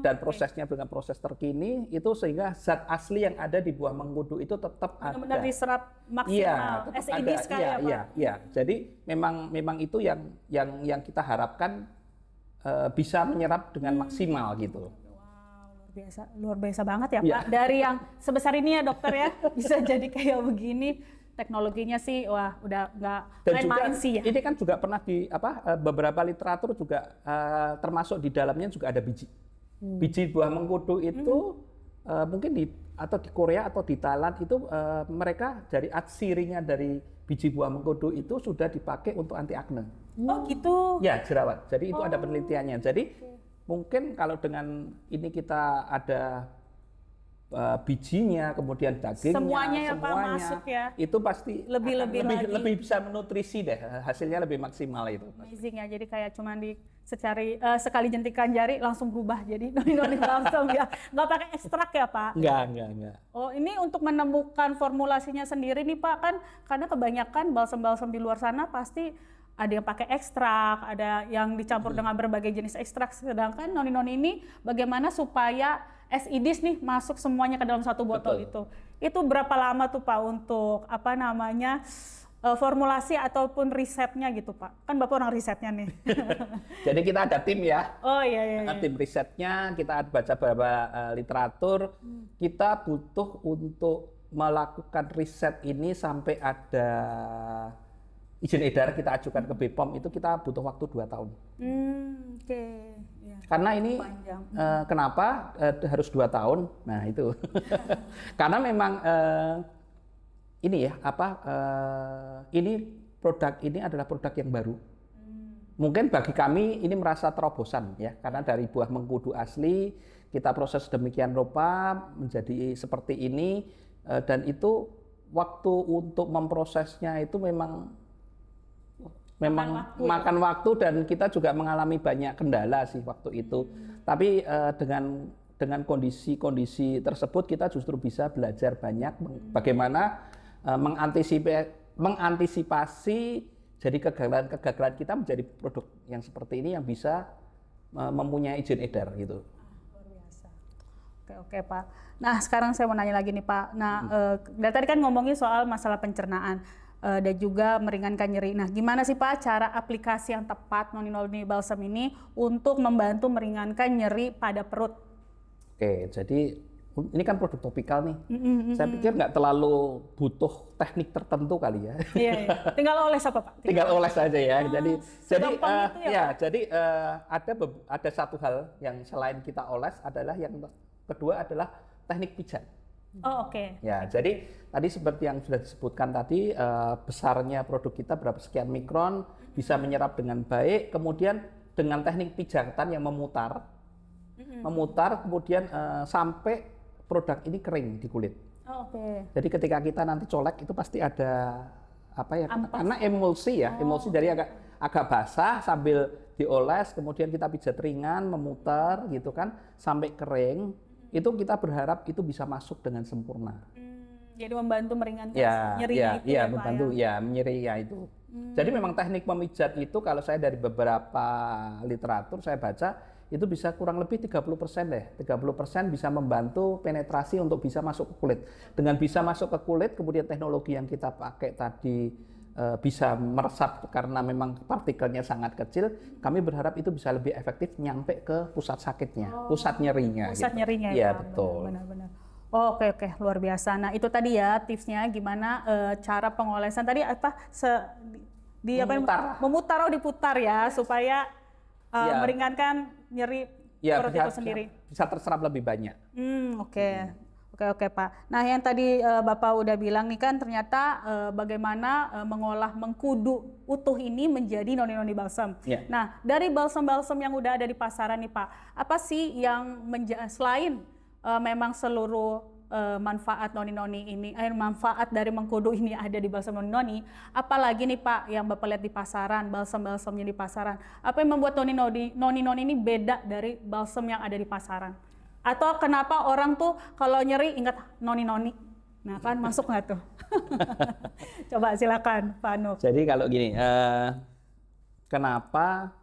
Dan prosesnya dengan proses terkini itu sehingga zat asli yang ada di buah mengkudu itu tetap ada. Benar-benar diserap maksimal, SID sekali ya Pak. Iya. Jadi memang itu yang kita harapkan bisa menyerap dengan maksimal gitu. Luar biasa banget ya Pak. Dari yang sebesar ini ya dokter ya, bisa jadi kayak begini. Teknologinya sih wah udah nggak main-main sih ya. Ini kan juga pernah beberapa literatur juga termasuk di dalamnya juga ada biji. Biji buah mengkudu itu mungkin di Korea atau di Thailand itu mereka dari atsirinya dari biji buah mengkudu itu sudah dipakai untuk anti akne. Oh gitu. Ya, jerawat. Jadi itu ada penelitiannya. Jadi mungkin kalau dengan ini kita ada bijinya, kemudian dagingnya, semuanya Pak masuk ya. Itu pasti lebih bisa menutrisi deh, hasilnya lebih maksimal itu. Amazing ya, jadi kayak cuman sekali jentikan jari langsung berubah jadi noni-noni balsam ya. Nggak pakai ekstrak ya Pak? Nggak. Oh ini untuk menemukan formulasinya sendiri nih Pak, kan karena kebanyakan balsam-balsam di luar sana pasti ada yang pakai ekstrak, ada yang dicampur dengan berbagai jenis ekstrak. Sedangkan noni-noni ini bagaimana supaya SIDs nih masuk semuanya ke dalam satu botol. Betul. Itu berapa lama tuh Pak untuk formulasi ataupun risetnya gitu Pak? Kan Bapak orang risetnya nih. Jadi kita ada tim ya. Oh iya. Tim risetnya, kita baca beberapa literatur. Kita butuh untuk melakukan riset ini sampai ada izin edar kita ajukan ke BPOM itu kita butuh waktu 2 tahun. Oke. Ya. Karena ini kenapa harus 2 tahun? Nah itu karena memang ini produk ini adalah produk yang baru. Mungkin bagi kami ini merasa terobosan ya, karena dari buah mengkudu asli kita proses demikian rupa menjadi seperti ini, dan itu waktu untuk memprosesnya itu memang makan waktu dan kita juga mengalami banyak kendala sih waktu itu. Tapi dengan kondisi tersebut kita justru bisa belajar banyak bagaimana mengantisipasi jadi kegagalan kita menjadi produk yang seperti ini yang bisa mempunyai izin edar gitu. Luar biasa. Oke Pak. Nah sekarang saya mau nanya lagi nih Pak. Nah dari tadi kan ngomongin soal masalah pencernaan dan juga meringankan nyeri. Nah gimana sih Pak cara aplikasi yang tepat Noni Balsam ini untuk membantu meringankan nyeri pada perut? Oke, jadi ini kan produk topikal nih. Saya pikir nggak terlalu butuh teknik tertentu kali ya. Iya. Tinggal oles apa Pak? Tinggal oles aja ya. Jadi itu ada satu hal yang selain kita oles adalah yang kedua adalah teknik pijat. Oh oke. Ya, jadi tadi seperti yang sudah disebutkan tadi besarnya produk kita berapa sekian mikron bisa menyerap dengan baik. Kemudian dengan teknik pijatan yang memutar kemudian sampai produk ini kering di kulit. Oh, oke. Jadi ketika kita nanti colek itu pasti ada apa ya? Ampas. Karena emulsi ya, emulsi dari agak basah sambil dioles, kemudian kita pijat ringan, memutar gitu kan sampai kering. Itu kita berharap itu bisa masuk dengan sempurna. Jadi membantu meringankan ya, nyerinya itu ya, membantu Pak, ya nyeri ya itu. Jadi memang teknik memijat itu kalau saya dari beberapa literatur saya baca itu bisa kurang lebih 30% deh. 30% bisa membantu penetrasi untuk bisa masuk ke kulit. Dengan bisa masuk ke kulit, kemudian teknologi yang kita pakai tadi bisa meresap karena memang partikelnya sangat kecil, kami berharap itu bisa lebih efektif nyampe ke pusat sakitnya, pusat nyerinya. Pusat gitu. nyerinya Iya, ya, betul. Benar-benar. Oh, oke, luar biasa. Nah itu tadi ya tipsnya gimana cara pengolesan tadi apa memutar diputar ya supaya meringankan nyeri perut itu sendiri. Bisa terserap lebih banyak. Oke Pak. Nah yang tadi Bapak udah bilang nih kan ternyata bagaimana mengolah mengkudu utuh ini menjadi noni balsam. Yeah. Nah dari balsam-balsam yang udah ada di pasaran nih Pak, apa sih yang selain memang seluruh manfaat noni ini, manfaat dari mengkudu ini ada di balsam noni, apalagi nih Pak yang Bapak lihat di pasaran, balsam-balsamnya di pasaran, apa yang membuat noni ini beda dari balsam yang ada di pasaran? Atau kenapa orang tuh kalau nyeri ingat noni? Nah kan masuk nggak tuh? Coba silakan Pak Anuf. Jadi kalau gini, kenapa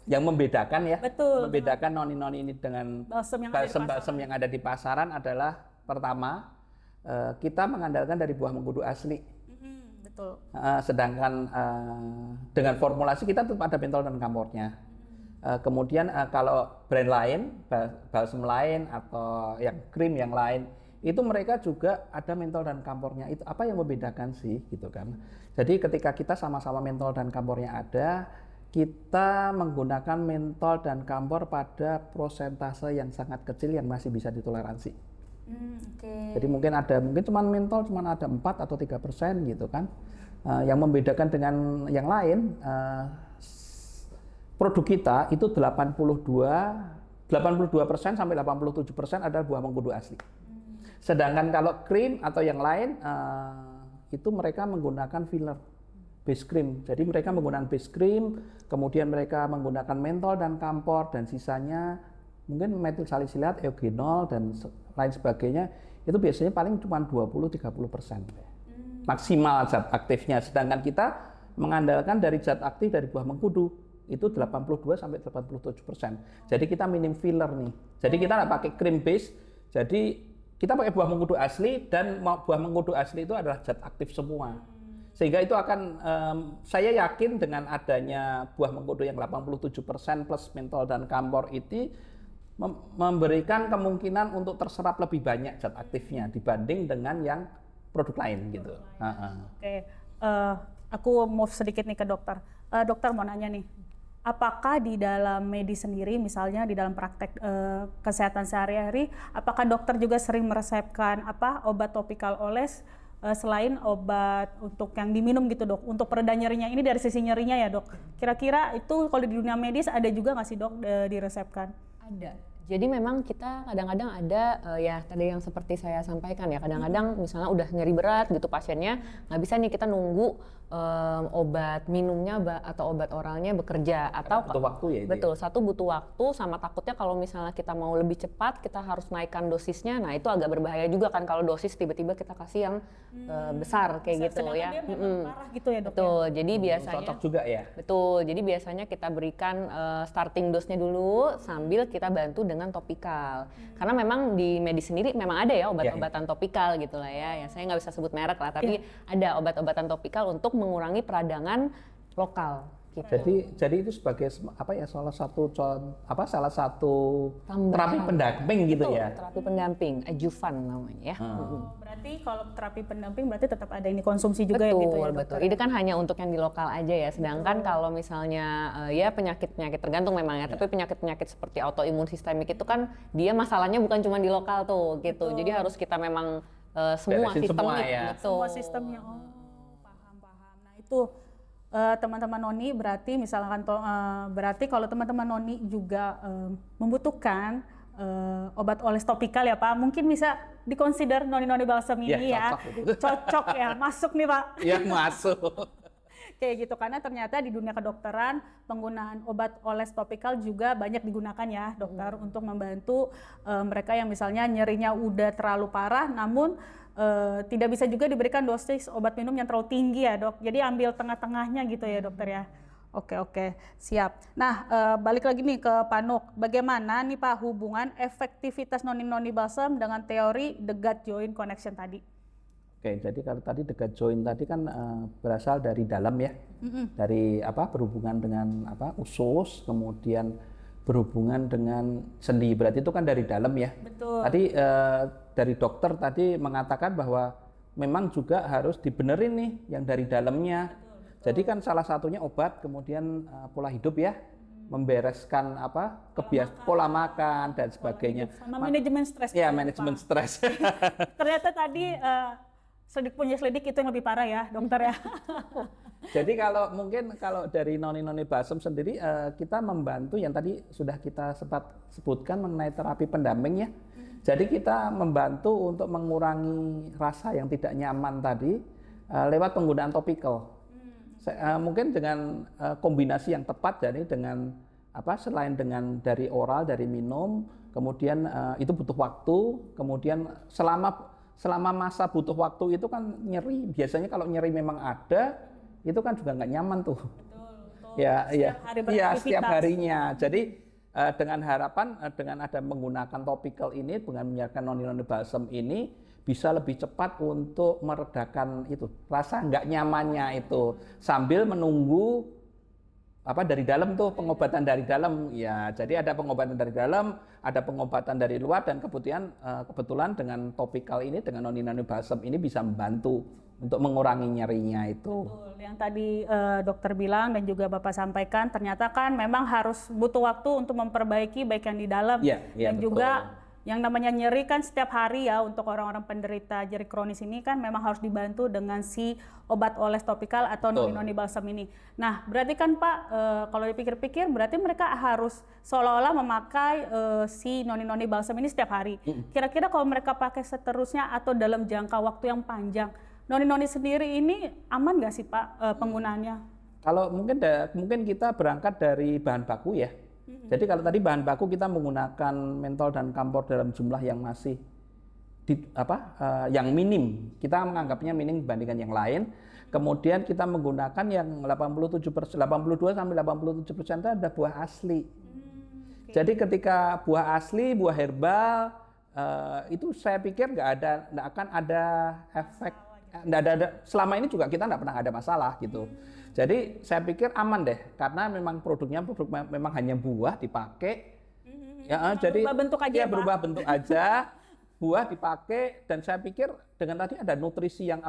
yang membedakan ya? Betul. Membedakan noni ini dengan balsam yang ada di pasaran adalah pertama kita mengandalkan dari buah mengkudu asli. Betul. Sedangkan dengan formulasi kita tetap ada mentol dan kampornya. Kemudian kalau brand lain, balsam lain atau yang krim yang lain, itu mereka juga ada mentol dan kampornya. Itu apa yang membedakan sih gitu kan. Jadi ketika kita sama-sama mentol dan kampornya ada, kita menggunakan mentol dan kampor pada prosentase yang sangat kecil yang masih bisa ditoleransi. Jadi mungkin cuma mentol cuma ada 4 atau 3% gitu kan. Yang membedakan dengan yang lain, produk kita itu 82% sampai 87% adalah buah mengkudu asli. Sedangkan kalau krim atau yang lain itu mereka menggunakan filler base cream. Jadi mereka menggunakan base cream, kemudian mereka menggunakan mentol dan kampor dan sisanya mungkin metil salisilat, eugenol dan lain sebagainya. Itu biasanya paling cuma 20-30% maksimal zat aktifnya. Sedangkan kita mengandalkan dari zat aktif dari buah mengkudu itu 82 sampai 87%. Jadi kita minim filler nih. Jadi kita nggak pakai cream base. Jadi kita pakai buah mengkudu asli dan buah mengkudu asli itu adalah zat aktif semua. Sehingga itu akan saya yakin dengan adanya buah mengkudu yang 87% plus mentol dan kampor itu memberikan kemungkinan untuk terserap lebih banyak zat aktifnya dibanding dengan yang produk lain gitu. Oke, aku mau sedikit nih ke dokter. Dokter mau nanya nih, apakah di dalam medis sendiri, misalnya di dalam praktek kesehatan sehari-hari, apakah dokter juga sering meresepkan obat topikal oles selain obat untuk yang diminum gitu dok, untuk pereda nyerinya ini dari sisi nyerinya ya dok? Kira-kira itu kalau di dunia medis ada juga nggak sih dok diresepkan? Ada. Jadi memang kita kadang-kadang ada ya tadi yang seperti saya sampaikan ya, kadang-kadang misalnya udah nyeri berat gitu pasiennya, nggak bisa nih kita nunggu obat minumnya atau obat oralnya bekerja, atau butuh waktu ya itu. Betul, satu butuh waktu, sama takutnya kalau misalnya kita mau lebih cepat kita harus naikkan dosisnya. Nah itu agak berbahaya juga kan kalau dosis tiba-tiba kita kasih yang besar kayak gitu ya. Dia memang parah gitu ya, Dok. Betul, jadi biasanya Cocok juga ya. betul, jadi biasanya kita berikan starting dose-nya dulu sambil kita bantu dengan topikal. Karena memang di medis sendiri memang ada ya obat-obatan topikal gitu lah ya. Saya nggak bisa sebut merek lah, tapi ada obat-obatan topikal untuk mengurangi peradangan lokal. Gitu. Jadi itu sebagai salah satu Tambahan. terapi pendamping gitu Betul, ya. terapi pendamping, adjuvan namanya ya. Berarti kalau terapi pendamping berarti tetap ada ini konsumsi juga ya gitu ya, Betul. Dokter? Ini kan hanya untuk yang di lokal aja ya. Sedangkan kalau misalnya ya penyakit-penyakit tergantung memang ya, tapi penyakit-penyakit seperti autoimun sistemik itu kan dia masalahnya bukan cuma di lokal tuh gitu. Jadi harus kita memang semua Beresin sistemnya, semua ya. betul. Semua sistemnya. Oh, paham. Nah, itu teman-teman Noni berarti misalkan berarti kalau teman-teman Noni juga membutuhkan obat oles topikal ya Pak, mungkin bisa dikonsider Noni Balsam ini ya. Cocok ya, masuk nih Pak. Iya, masuk. Kayak gitu, karena ternyata di dunia kedokteran penggunaan obat oles topikal juga banyak digunakan ya dokter untuk membantu mereka yang misalnya nyerinya udah terlalu parah namun tidak bisa juga diberikan dosis obat minum yang terlalu tinggi ya dok, jadi ambil tengah-tengahnya gitu ya dokter ya. Oke, siap. Nah, balik lagi nih ke Pak Nuk, bagaimana nih Pak hubungan efektivitas Noni Balsam dengan teori the gut joint connection tadi? Oke, jadi kalau tadi the gut joint tadi kan berasal dari dalam ya, dari berhubungan dengan usus, kemudian berhubungan dengan sendi, berarti itu kan dari dalam ya. Betul. Tadi dari dokter tadi mengatakan bahwa memang juga harus dibenerin nih yang dari dalamnya. Betul. Jadi kan salah satunya obat, kemudian pola hidup ya, membereskan pola makan dan sebagainya. Sama manajemen stres. Ya, manajemen stres. Ternyata tadi selidik itu yang lebih parah ya dokter ya. Jadi kalau dari Noni Balsam sendiri kita membantu yang tadi sudah kita sempat sebutkan mengenai terapi pendamping ya. Jadi kita membantu untuk mengurangi rasa yang tidak nyaman tadi lewat penggunaan topikal. Mungkin dengan kombinasi yang tepat, jadi dengan selain dengan dari oral, dari minum, kemudian itu butuh waktu, kemudian selama masa butuh waktu itu kan nyeri, biasanya kalau nyeri memang ada, itu kan juga nggak nyaman tuh. Betul. Setiap harinya. Jadi dengan harapan dengan ada menggunakan topikal ini, dengan menyiapkan Noni Balsam ini bisa lebih cepat untuk meredakan itu rasa nggak nyamannya itu sambil menunggu dari dalam tuh pengobatan dari dalam ya. Jadi ada pengobatan dari dalam, ada pengobatan dari luar, dan kebetulan dengan topikal ini, dengan Noni Balsam ini bisa membantu untuk mengurangi nyerinya itu. Betul, yang tadi dokter bilang dan juga Bapak sampaikan, ternyata kan memang harus butuh waktu untuk memperbaiki baik yang di dalam dan betul. Juga yang namanya nyeri kan setiap hari ya, untuk orang-orang penderita nyeri kronis ini kan memang harus dibantu dengan si obat oles topikal atau Noni Balsam ini. Nah, berarti kan Pak, kalau dipikir-pikir berarti mereka harus seolah-olah memakai si Noni Balsam ini setiap hari. Kira-kira kalau mereka pakai seterusnya atau dalam jangka waktu yang panjang, Noni sendiri ini aman nggak sih Pak penggunaannya? Kalau mungkin kita berangkat dari bahan baku ya. Jadi kalau tadi bahan baku kita menggunakan mentol dan kampor dalam jumlah yang masih yang minim, kita menganggapnya minim dibandingkan yang lain. Kemudian kita menggunakan yang 82 sampai 87% itu ada buah asli. Jadi ketika buah asli, buah herbal itu saya pikir nggak akan ada efek. Selama ini juga kita nggak pernah ada masalah gitu. Jadi saya pikir aman deh, karena memang produknya memang hanya buah dipakai. Jadi berubah bentuk aja, ya, berubah bentuk aja, buah dipakai, dan saya pikir dengan tadi ada nutrisi yang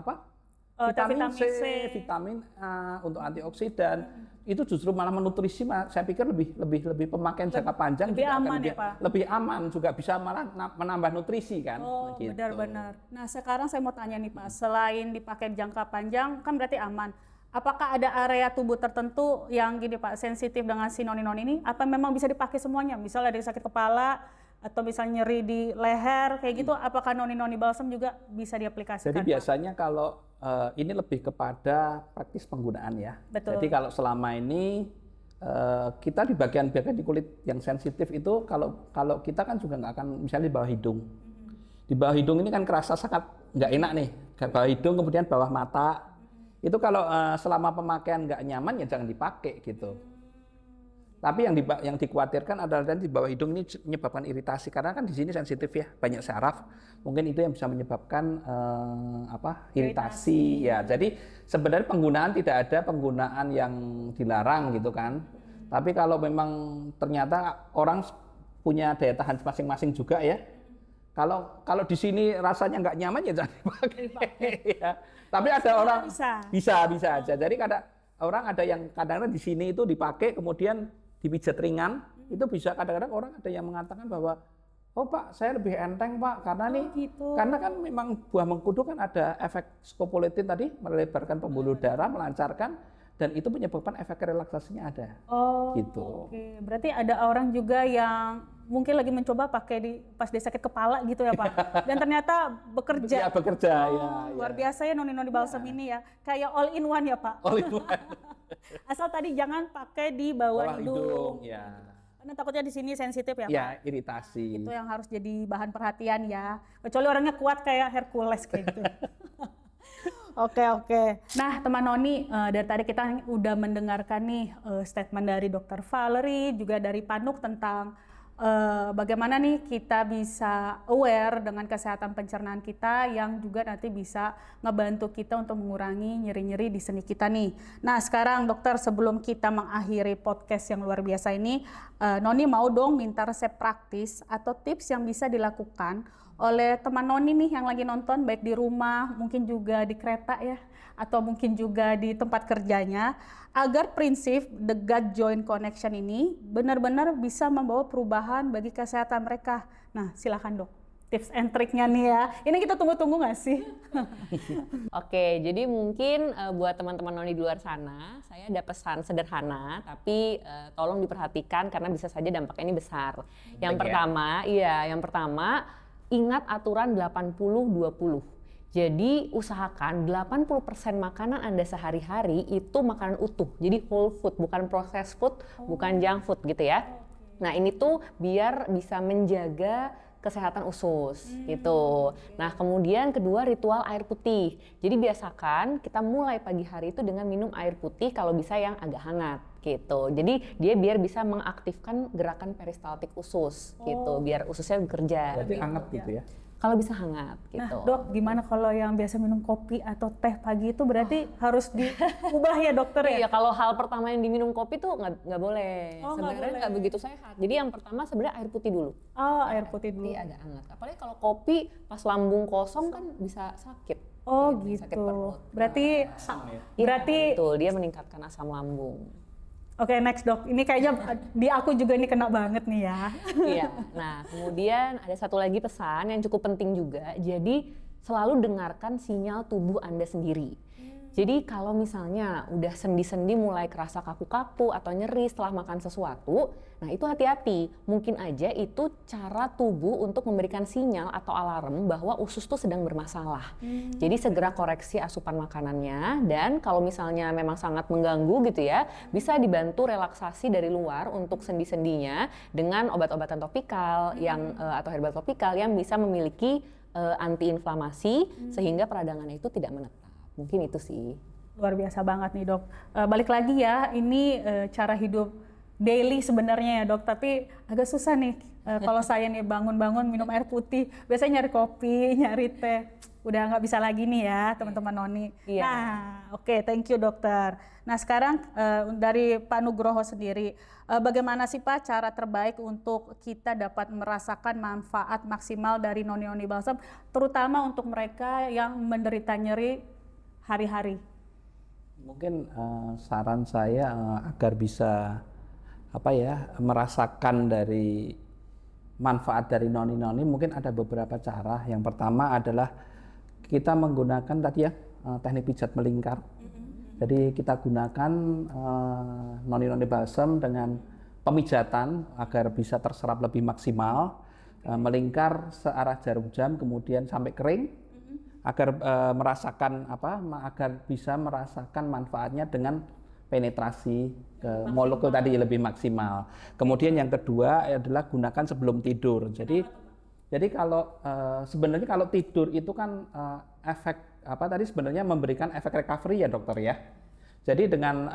vitamin C, vitamin A untuk antioksidan. Itu justru malah menutrisi, saya pikir lebih pemakaian jangka panjang lebih juga aman akan ya Pak? Lebih aman, juga bisa malah menambah nutrisi kan. Oh gitu. Benar. Nah sekarang saya mau tanya nih Pak, selain dipakai jangka panjang kan berarti aman, apakah ada area tubuh tertentu yang gini Pak sensitif dengan si Noni ini? Apa memang bisa dipakai semuanya? Misalnya dari sakit kepala, atau misalnya nyeri di leher kayak gitu, apakah noni balsam juga bisa diaplikasikan? Jadi Pak? biasanya kalau ini lebih kepada praktis penggunaan ya. Betul. Jadi kalau selama ini kita di bagian-bagian di kulit yang sensitif itu kalau kita kan juga nggak akan misalnya di bawah hidung. Di bawah hidung ini kan kerasa sangat nggak enak nih. Bawah hidung kemudian bawah mata. Itu kalau selama pemakaian nggak nyaman ya jangan dipakai gitu. Tapi yang dikhawatirkan adalah di bawah hidung ini menyebabkan iritasi karena kan di sini sensitif ya, banyak saraf. Mungkin itu yang bisa menyebabkan iritasi. Ya. Jadi sebenarnya penggunaan tidak ada penggunaan yang dilarang gitu kan. Tapi kalau memang ternyata orang punya daya tahan masing-masing juga ya. Kalau di sini rasanya nggak nyaman ya jangan dipakai. Ya. Tapi ada orang bisa aja. Jadi orang ada yang kadang-kadang di sini itu dipakai kemudian dipijat ringan, itu bisa kadang-kadang orang ada yang mengatakan bahwa oh Pak, saya lebih enteng Pak karena karena kan memang buah mengkudu kan ada efek scopoletin tadi melebarkan pembuluh darah, melancarkan dan itu menyebabkan efek relaksasinya ada. Oh, gitu. Oke. Berarti ada orang juga yang mungkin lagi mencoba pakai pas dia sakit kepala gitu ya Pak. Dan ternyata bekerja. Ya bekerja ya. Luar biasa ya noni balsam ini ya. Kayak all in one ya Pak. All in one. Asal tadi jangan pakai di bawah hidung. Ya. Karena takutnya di sini sensitif ya Pak. Ya, iritasi. Itu yang harus jadi bahan perhatian ya. Kecuali orangnya kuat kayak Hercules kayak gitu. Oke. Nah, teman Noni, dari tadi kita udah mendengarkan nih statement dari Dr. Valerie, juga dari Panuk tentang bagaimana nih kita bisa aware dengan kesehatan pencernaan kita yang juga nanti bisa ngebantu kita untuk mengurangi nyeri-nyeri di sendi kita nih. Nah, sekarang dokter, sebelum kita mengakhiri podcast yang luar biasa ini, Noni mau dong minta resep praktis atau tips yang bisa dilakukan oleh teman Noni nih yang lagi nonton, baik di rumah, mungkin juga di kereta ya, atau mungkin juga di tempat kerjanya, agar prinsip the gut joint connection ini benar-benar bisa membawa perubahan bagi kesehatan mereka. Nah, silakan dok, tips and triknya nih ya. Ini kita tunggu-tunggu nggak sih? Oke, jadi mungkin buat teman-teman Noni di luar sana, saya ada pesan sederhana, tapi tolong diperhatikan karena bisa saja dampaknya ini besar. Yang pertama, ingat aturan 80-20. Jadi usahakan 80% makanan Anda sehari-hari itu makanan utuh. Jadi whole food, bukan processed food, bukan junk food gitu ya. Nah, ini tuh biar bisa menjaga kesehatan usus gitu. Nah, kemudian kedua, ritual air putih. Jadi biasakan kita mulai pagi hari itu dengan minum air putih kalau bisa yang agak hangat gitu. Jadi dia biar bisa mengaktifkan gerakan peristaltik usus gitu, biar ususnya bekerja. Berarti hangat gitu ya. Kalau bisa hangat gitu. Nah, dok, gimana kalau yang biasa minum kopi atau teh pagi itu berarti harus diubah ya dokter ya? Iya, kalau hal pertama yang diminum kopi tuh nggak boleh. Oh, sebenarnya nggak begitu sehat. Jadi yang pertama sebenarnya air putih dulu. Oh, air putih dulu. Putih agak hangat. Apalagi kalau kopi pas lambung kosong kan bisa sakit. Oh Sakit gitu. perut. Berarti Betul, dia meningkatkan asam lambung. Oke, next dok. Ini kayaknya di aku juga ini kena banget nih ya. Iya. Nah, kemudian ada satu lagi pesan yang cukup penting juga. Jadi selalu dengarkan sinyal tubuh Anda sendiri. Jadi kalau misalnya udah sendi-sendi mulai kerasa kaku-kaku atau nyeri setelah makan sesuatu, nah itu hati-hati. Mungkin aja itu cara tubuh untuk memberikan sinyal atau alarm bahwa usus tuh sedang bermasalah. Jadi segera koreksi asupan makanannya, dan kalau misalnya memang sangat mengganggu gitu ya, bisa dibantu relaksasi dari luar untuk sendi-sendinya dengan obat-obatan topikal atau herbal topikal yang bisa memiliki antiinflamasi sehingga peradangannya itu tidak menetap. Mungkin itu sih. Luar biasa banget nih dok. Balik lagi ya, ini cara hidup daily sebenarnya ya dok, tapi agak susah nih kalau saya nih bangun-bangun minum air putih, biasanya nyari kopi, nyari teh, udah nggak bisa lagi nih ya teman-teman Noni. Iya. Nah, oke, thank you dokter. Nah sekarang dari Pak Nugroho sendiri, bagaimana sih Pak cara terbaik untuk kita dapat merasakan manfaat maksimal dari Noni Balsam, terutama untuk mereka yang menderita nyeri hari-hari? Mungkin saran saya agar bisa merasakan dari manfaat dari noni-noni, mungkin ada beberapa cara. Yang pertama adalah kita menggunakan tadi ya teknik pijat melingkar. Jadi kita gunakan noni balsam dengan pemijatan agar bisa terserap lebih maksimal. melingkar searah jarum jam kemudian sampai kering agar merasakan agar bisa merasakan manfaatnya dengan penetrasi ke molekul tadi lebih maksimal. Kemudian yang kedua adalah gunakan sebelum tidur. Jadi kalau sebenarnya kalau tidur itu kan efek tadi sebenarnya memberikan efek recovery ya dokter ya. Jadi dengan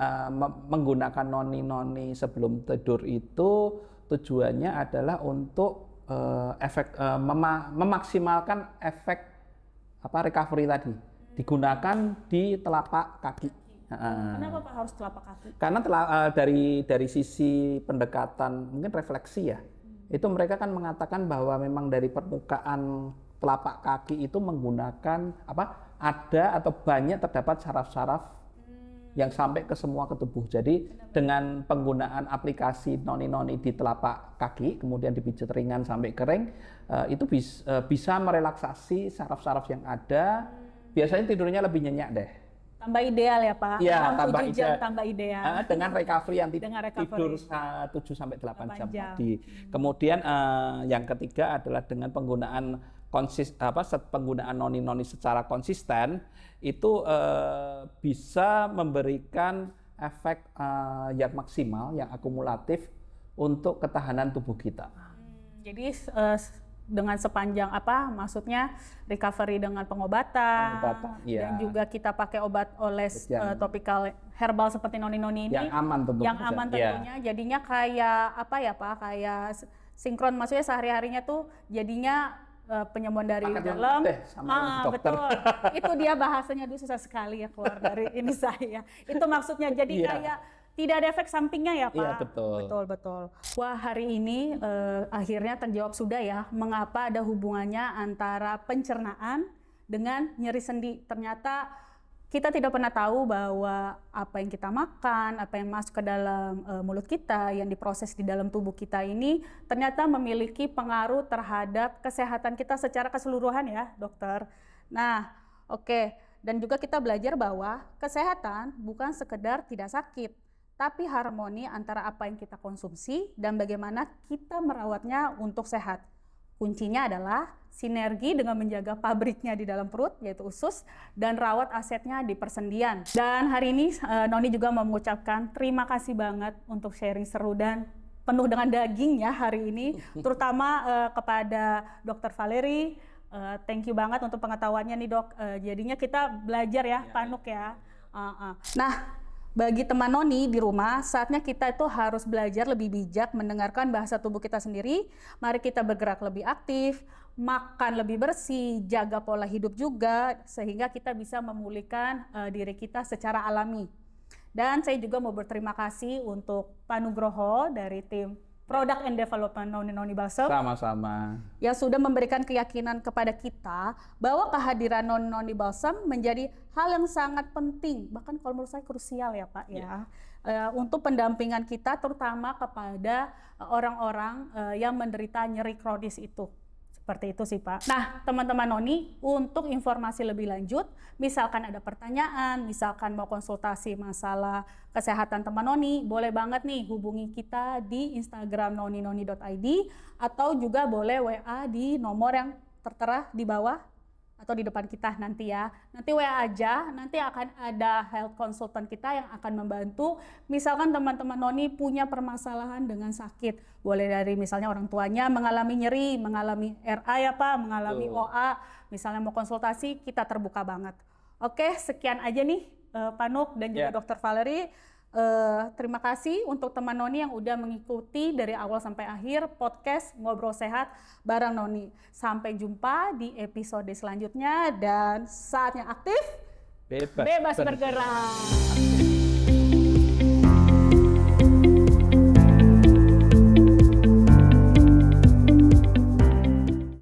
menggunakan noni-noni sebelum tidur itu tujuannya adalah untuk memaksimalkan efek recovery tadi. Digunakan di telapak kaki. Kenapa Pak harus telapak kaki? Karena dari sisi pendekatan mungkin refleksi ya, itu mereka kan mengatakan bahwa memang dari permukaan telapak kaki itu menggunakan ada atau banyak terdapat saraf-saraf yang sampai ke semua ke tubuh. Jadi dengan penggunaan aplikasi noni-noni di telapak kaki, kemudian dipijat ringan sampai kering, itu bisa merelaksasi saraf-saraf yang ada. Biasanya tidurnya lebih nyenyak deh. Tambah ideal ya Pak? Iya, tambah ideal. Dengan recovery yang tidur 7 sampai 8 jam tadi. Kemudian yang ketiga adalah dengan penggunaan penggunaan noni-noni secara konsisten itu bisa memberikan efek yang maksimal, yang akumulatif untuk ketahanan tubuh kita. Jadi dengan sepanjang maksudnya recovery dengan pengobatan iya. Dan juga kita pakai obat oles topikal herbal seperti noni-noni ini yang aman tentunya. Jadinya kayak kayak sinkron, maksudnya sehari-harinya tuh jadinya penyembuhan dari dalam. Betul. Itu dia bahasanya susah sekali ya keluar dari ini saya. Itu maksudnya jadi kayak tidak ada efek sampingnya ya Pak? Iya, betul. Wah, hari ini akhirnya terjawab sudah ya, mengapa ada hubungannya antara pencernaan dengan nyeri sendi. Ternyata kita tidak pernah tahu bahwa apa yang kita makan, apa yang masuk ke dalam mulut kita, yang diproses di dalam tubuh kita ini ternyata memiliki pengaruh terhadap kesehatan kita secara keseluruhan ya, dokter. Nah, oke. Dan juga kita belajar bahwa kesehatan bukan sekedar tidak sakit, tapi harmoni antara apa yang kita konsumsi dan bagaimana kita merawatnya untuk sehat. Kuncinya adalah sinergi dengan menjaga pabriknya di dalam perut, yaitu usus, dan rawat asetnya di persendian. Dan hari ini Noni juga mengucapkan terima kasih banget untuk sharing seru dan penuh dengan daging ya hari ini, terutama kepada Dr. Valerie. Thank you banget untuk pengetahuannya nih dok. Jadinya kita belajar ya, Panuk ya. Nah, bagi teman Noni di rumah, saatnya kita itu harus belajar lebih bijak mendengarkan bahasa tubuh kita sendiri. Mari kita bergerak lebih aktif, makan lebih bersih, jaga pola hidup juga, sehingga kita bisa memulihkan diri kita secara alami. Dan saya juga mau berterima kasih untuk Pak Nugroho dari tim Product and Development Noni Balsam. Sama-sama. Yang sudah memberikan keyakinan kepada kita bahwa kehadiran Noni Balsam menjadi hal yang sangat penting, bahkan kalau menurut saya krusial ya Pak ya, untuk pendampingan kita terutama kepada orang-orang yang menderita nyeri kronis itu. Seperti itu sih Pak. Nah teman-teman Noni, untuk informasi lebih lanjut, misalkan ada pertanyaan, misalkan mau konsultasi masalah kesehatan teman Noni, boleh banget nih hubungi kita di Instagram noni.id atau juga boleh WA di nomor yang tertera di bawah atau di depan kita nanti ya. Nanti WA aja, nanti akan ada health consultant kita yang akan membantu. Misalkan teman-teman Noni punya permasalahan dengan sakit, boleh dari misalnya orang tuanya mengalami nyeri, mengalami RA ya Pak, mengalami OA, misalnya mau konsultasi, kita terbuka banget. Oke, sekian aja nih Panuk dan juga Dr. Valerie. Terima kasih untuk teman Noni yang udah mengikuti dari awal sampai akhir podcast Ngobrol Sehat bareng Noni. Sampai jumpa di episode selanjutnya dan saatnya aktif, bebas bergerak.